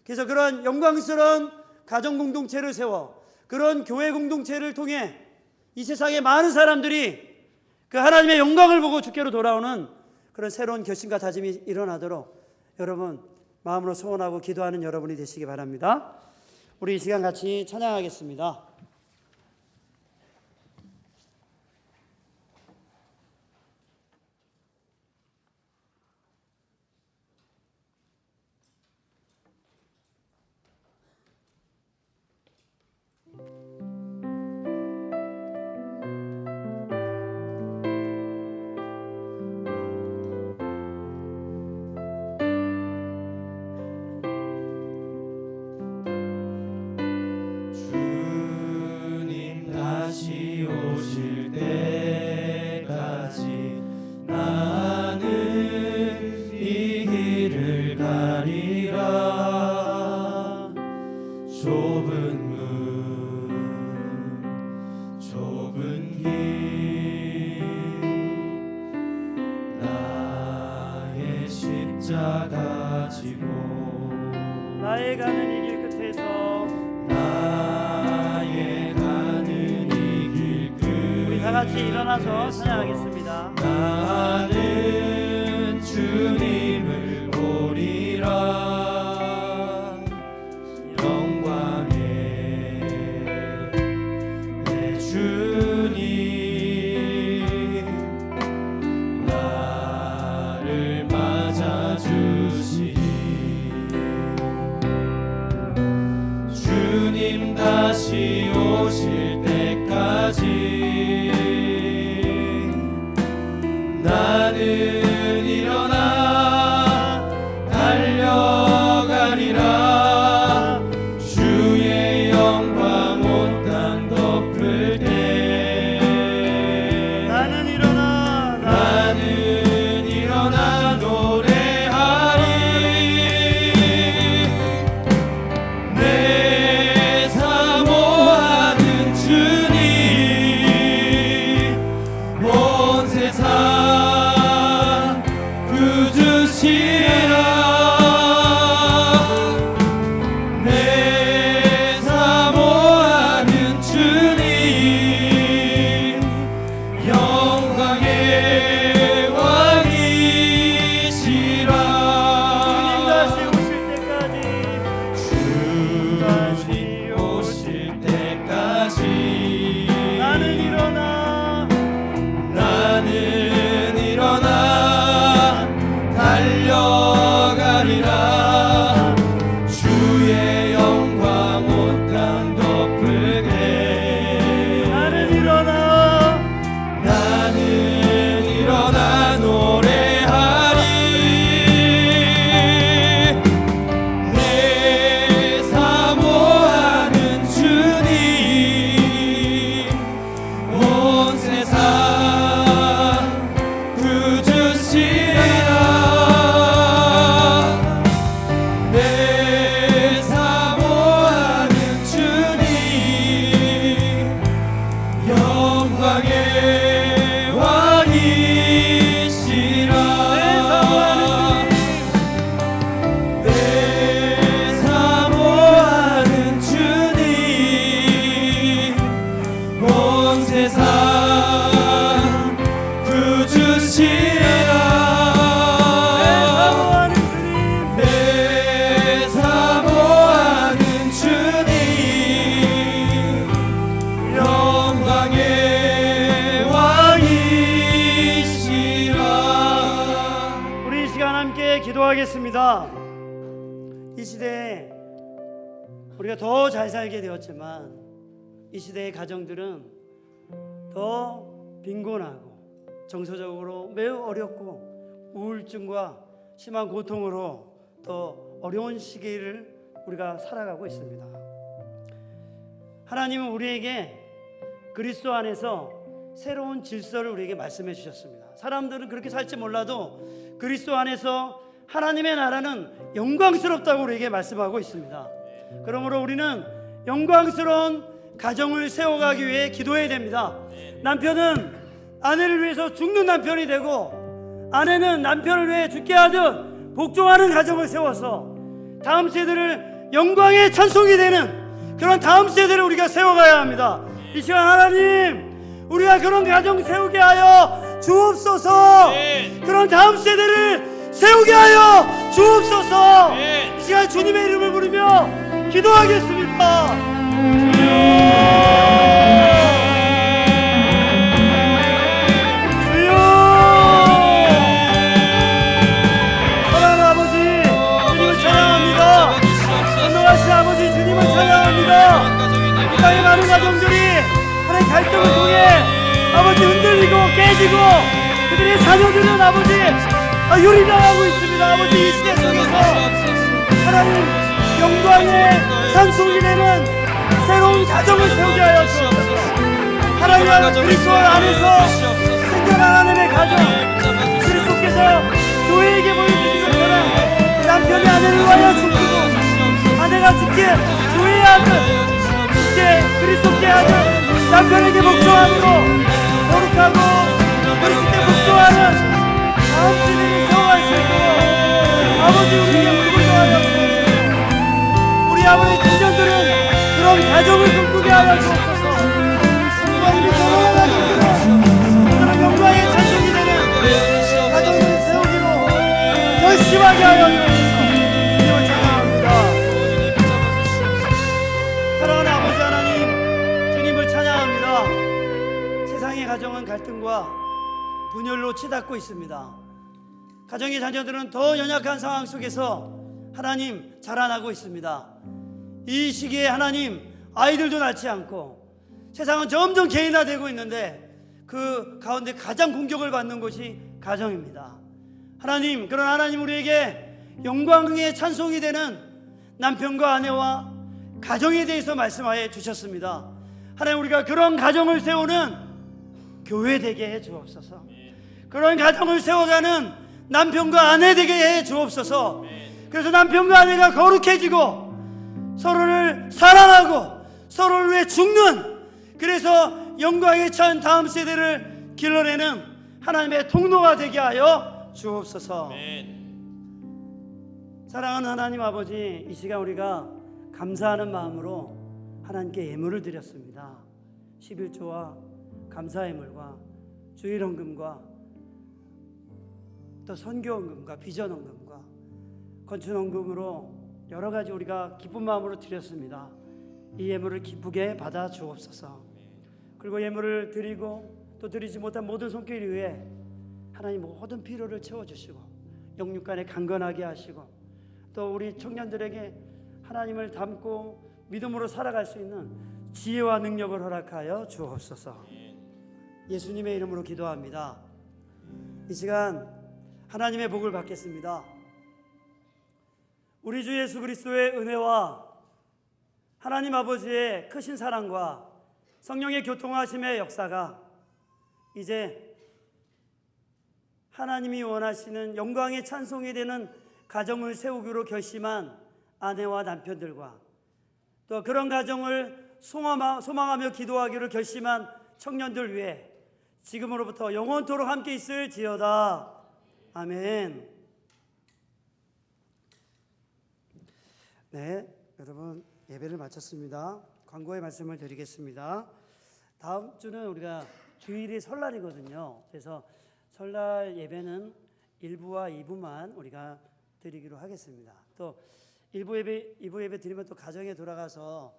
그래서 그런 영광스러운 가정 공동체를 세워 그런 교회 공동체를 통해 이 세상의 많은 사람들이 그 하나님의 영광을 보고 주께로 돌아오는 그런 새로운 결심과 다짐이 일어나도록 여러분 마음으로 소원하고 기도하는 여러분이 되시기 바랍니다. 우리 이 시간 같이 찬양하겠습니다. 주님 다시 오실 때까지 나는 이 길을 가리라. 좁은 문 좁은 길 나의 십자가 지고 나의 가는 이 길 끝에서 나의 가는 이 길 끝 우리 다 같이 일어나서 찬양하겠습니다. 나는 주님을 보리라. 영광의 내 주님 나를 맞아주시니 주님 다시 오실 때까지 나는 일어나 달려가리라. 주의 영광 온 땅 덮을 때 나는 일어나 노래하리. 내 사모하는 주님 온 세상 구주시라. 내 사모하는 주님 영광의 왕이시라. 주님 오실 때까지 나는 일어나 달려가리라. 주의 영광 온 땅 덮을 때 나는 일어나 노래하리. 내 사모하는 주님 온 세상 구주시라. 내 사모하는 주님 영광의 왕이시라. 내 사모하는 주님 온 세상 구주시라. 내 사모하는 주님 영광의 왕이시라. 우리 이 시간 함께 기도하겠습니다. 이 시대에 우리가 더 잘 살게 되었지만 이 시대의 가정들은 더 빈곤하고 정서적으로 매우 어렵고 우울증과 심한 고통으로 더 어려운 시기를 우리가 살아가고 있습니다. 하나님은 우리에게 그리스도 안에서 새로운 질서를 우리에게 말씀해 주셨습니다. 사람들은 그렇게 살지 몰라도 그리스도 안에서 하나님의 나라는 영광스럽다고 우리에게 말씀하고 있습니다. 그러므로 우리는 영광스러운 가정을 세워가기 위해 기도해야 됩니다. 남편은 아내를 위해서 죽는 남편이 되고, 아내는 남편을 위해 죽게 하듯 복종하는 가정을 세워서 다음 세대를 영광의 찬송이 되는 그런 다음 세대를 우리가 세워가야 합니다. 이 시간 하나님, 우리가 그런 가정 세우게 하여 주옵소서. 그런 다음 세대를 세우게 하여 주옵소서. 이 시간 주님의 이름을 부르며 기도하겠습니다. 많은 가정들이 하나님 갈등을 통해 아버지 흔들리고 깨지고 그들의 자녀들은 아버지 유린당하고 있습니다. 아버지 이 시대 속에서 하나님 영광의 찬송이 되는 새로운 가정을 세우게 하여 주옵소서. 하나님 그리스도 안에서 생겨난 하나님의 가정, 그리스도께서 교회에게 보여주신 것처럼 남편이 아내를 위하여 죽고 아내가 지켜 교회의 아들 그리스도께 하는 남편에게 복종함으로 거룩하고 그리스도께 복종하는 다음 세대를 세워갈 수 있도록 아버지 우리에게 복을 더하여 주옵소서. 우리 아버지 청년들은 그런 가정을 꿈꾸게 하여 주옵소서. 하나님이 결혼한 가정들은 그런 영광의 찬송이 되는 가정을 세우기로 결심하게 하여 주옵소서. 주님을 찬양합니다. 사랑하는 아버지 하나님, 주님을 찬양합니다. 세상의 가정은 갈등과 분열로 치닫고 있습니다. 가정의 자녀들은 더 연약한 상황 속에서 하나님 자라나고 있습니다. 이 시기에 하나님 아이들도 낳지 않고 세상은 점점 개인화되고 있는데 그 가운데 가장 공격을 받는 곳이 가정입니다. 하나님, 그런 하나님 우리에게 영광의 찬송이 되는 남편과 아내와 가정에 대해서 말씀하여 주셨습니다. 하나님, 우리가 그런 가정을 세우는 교회 되게 해 주옵소서. 그런 가정을 세워가는 남편과 아내 되게 해 주옵소서. 그래서 남편과 아내가 거룩해지고 서로를 사랑하고 서로를 위해 죽는, 그래서 영광에 찬 다음 세대를 길러내는 하나님의 통로가 되게 하여 주옵소서. 사랑하는 하나님 아버지, 이 시간 우리가 감사하는 마음으로 하나님께 예물을 드렸습니다. 11조와 감사 예물과 주일헌금과 또 선교헌금과 비전헌금과 건축헌금으로 여러 가지 우리가 기쁜 마음으로 드렸습니다. 이 예물을 기쁘게 받아 주옵소서. 그리고 예물을 드리고 또 드리지 못한 모든 손길 위에 하나님 모든 필요를 채워주시고 영육간에 강건하게 하시고 또 우리 청년들에게 하나님을 닮고 믿음으로 살아갈 수 있는 지혜와 능력을 허락하여 주옵소서. 예수님의 이름으로 기도합니다. 이 시간 하나님의 복을 받겠습니다. 우리 주 예수 그리스도의 은혜와 하나님 아버지의 크신 사랑과 성령의 교통하심의 역사가 이제 하나님이 원하시는 영광의 찬송이 되는 가정을 세우기로 결심한 아내와 남편들과 또 그런 가정을 소망하며 기도하기로 결심한 청년들 위해 지금으로부터 영원토록 함께 있을지어다. 아멘. 네, 여러분 예배를 마쳤습니다. 광고의 말씀을 드리겠습니다. 다음 주는 우리가 주일이 설날이거든요. 그래서 설날 예배는 1부와 2부만 우리가 드리기로 하겠습니다. 또 2부 예배 드리면 또 가정에 돌아가서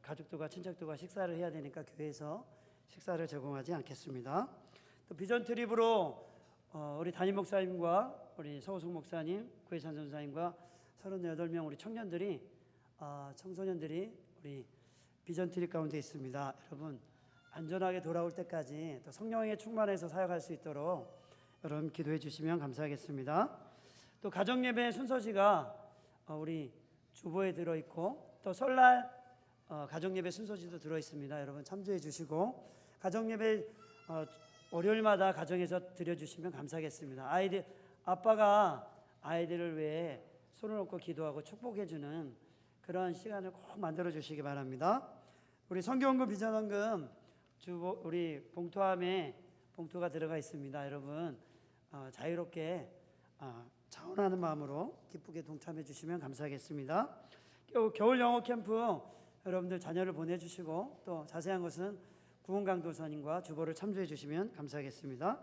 가족들과 친척들과 식사를 해야 되니까 교회에서 식사를 제공하지 않겠습니다. 또 비전 트립으로 우리 담임 목사님과 우리 서우숙 목사님, 구혜찬 전사님과 38명 우리 청년들이 청소년들이 우리 비전 트립 가운데 있습니다. 여러분 안전하게 돌아올 때까지 또 성령의 충만해서 사역할 수 있도록 여러분 기도해 주시면 감사하겠습니다. 또 가정 예배 순서지가 우리 주보에 들어 있고 또 설날 가정 예배 순서지도 들어 있습니다. 여러분 참조해 주시고 가정 예배 월요일마다 가정에서 드려 주시면 감사하겠습니다. 아빠가 아이들을 위해 손을 놓고 기도하고 축복해 주는 그런 시간을 꼭 만들어 주시기 바랍니다. 우리 성경원금 비전원금 우리 봉투함에 봉투가 들어가 있습니다. 여러분 자유롭게 자원하는 마음으로 기쁘게 동참해 주시면 감사하겠습니다. 겨울 영어 캠프 여러분들 자녀를 보내주시고 또 자세한 것은 구원강도사님과 주보를 참조해 주시면 감사하겠습니다.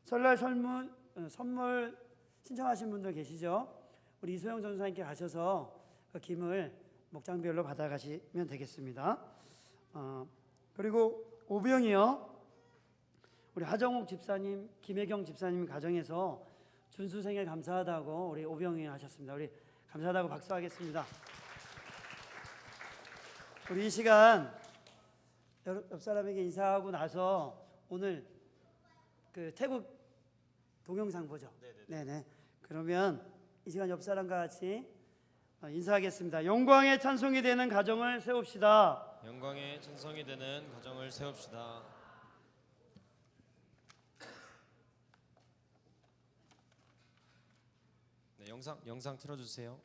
설날 선물 신청하신 분들 계시죠? 우리 이소영 전사님께 가셔서 그 김을 목장별로 받아가시면 되겠습니다. 그리고 오병이요. 우리 하정욱 집사님, 김혜경 집사님 가정에서 준수생일 감사하다고 우리 오병이 하셨습니다. 우리 감사하다고 박수하겠습니다. 우리 이 시간 옆 사람에게 인사하고 나서 오늘 그 태국 동영상 보죠. 네네. 그러면 이 시간 옆 사람과 같이 인사하겠습니다. 영광의 찬송이 되는 가정을 세웁시다. 영광의 찬송이 되는 가정을 세웁시다. 네, 영상 틀어주세요.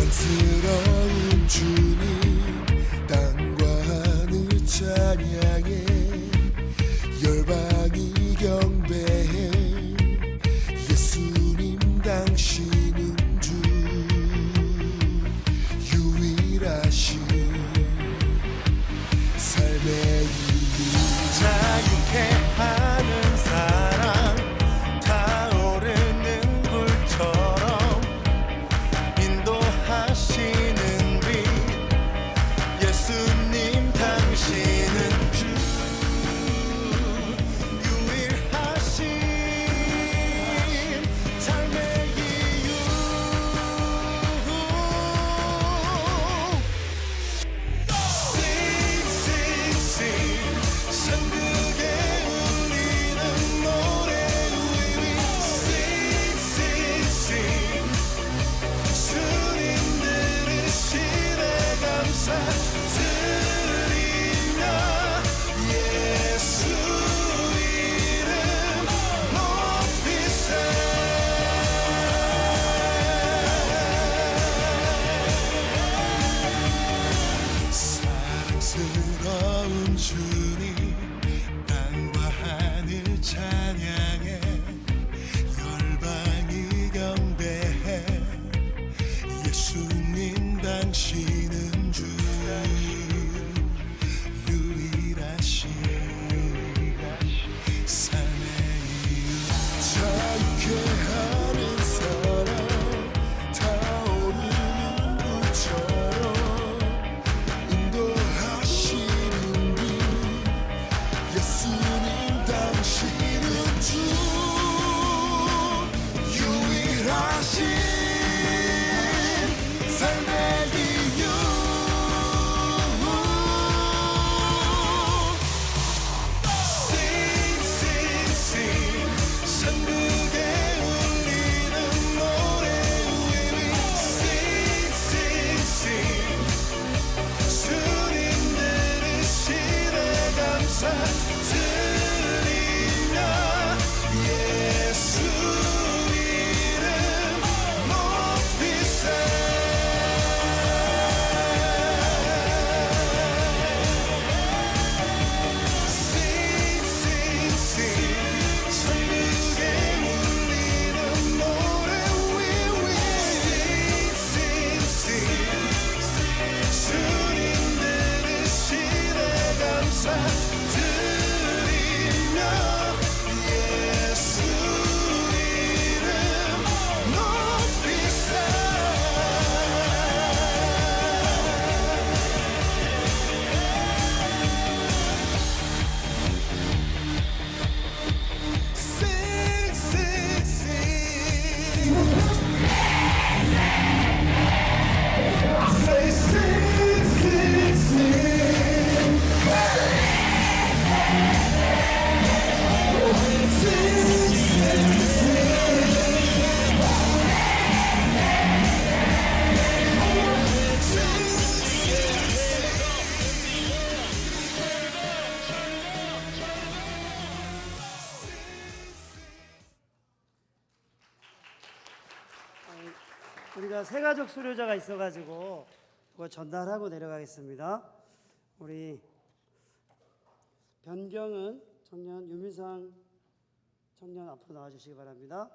사랑스러운 주님 땅과 하늘 찬양해 열방이 경배해 예수님 당신은 주 우리가 새가족 수료자가 있어가지고 그거 전달하고 내려가겠습니다. 우리 변경은 청년, 유민상 청년 앞으로 나와주시기 바랍니다.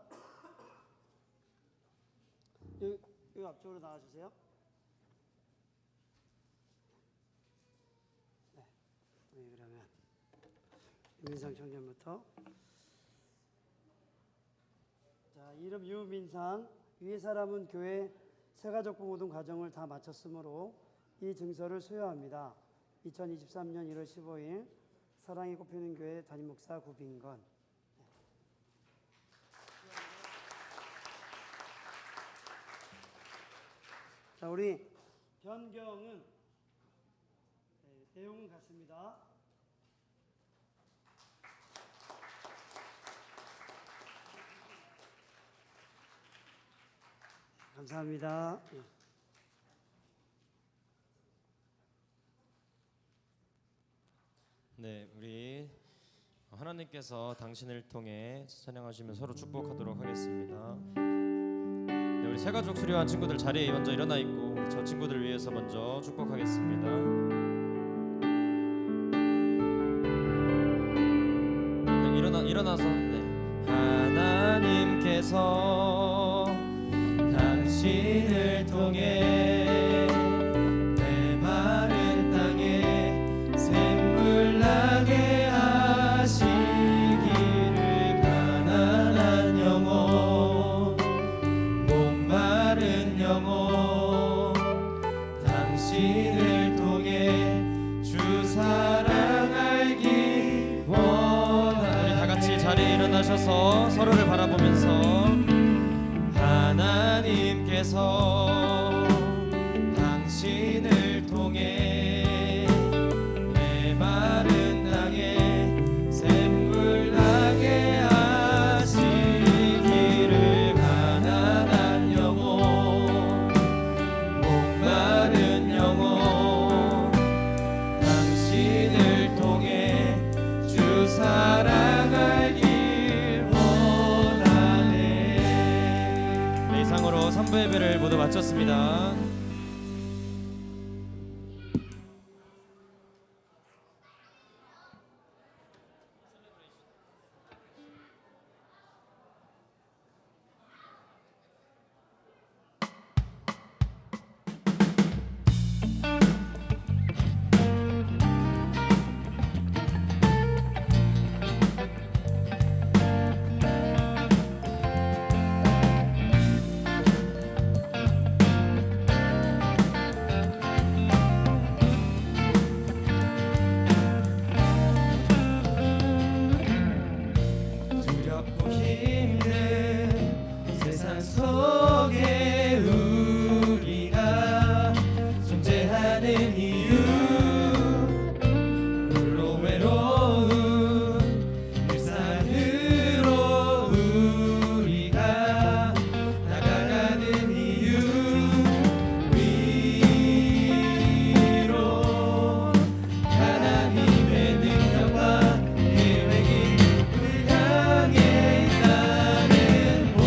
여기 앞쪽으로 나와주세요. 네, 우리 그러면 유민상 청년부터. 자, 이름 유민상. 위의 사람은 교회 새가족부 모든 과정을 다 마쳤으므로 이 증서를 수여합니다. 2023년 1월 15일 사랑이 꽃피는 교회 담임 목사 구빈건. 자, 우리 변경은 내용은 같습니다. 감사합니다. 네, 우리 하나님께서 당신을 통해 찬양하시며 서로 축복하도록 하겠습니다. 네, 우리 새가족 수료한 친구들 자리에 먼저 일어나 있고 저 친구들 위해서 먼저 축복하겠습니다. 네, 일어나서 하나님께서 당신을 통해 내 마른 땅에 샘물 나게 하시기를 가난한 영혼 목마른 영혼 당신을 통해 주 사랑 알기 원하. 우리 다 같이 자리에 일어나셔서 서로를 바라보면서 하나님께서 당신을 통해 내 마른 땅에 샘물 나게 하시기를 가난한 영혼 목마른 영혼 당신을 통해 주 사랑 알길 원하네. 네, 이상으로 3부 예배를 모두 마쳤습니다. 두렵고 힘든 세상 속에 우리가 존재하는 이유 홀로 외로운 일상으로 우리가 다가가는 이유 위로 하나님의 능력과 계획이 향해 있다는 법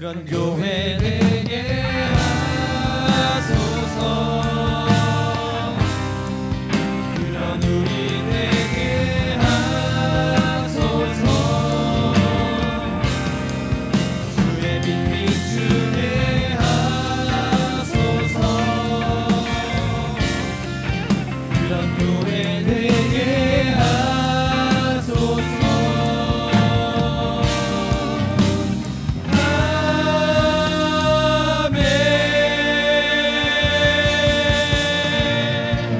이런 교회 내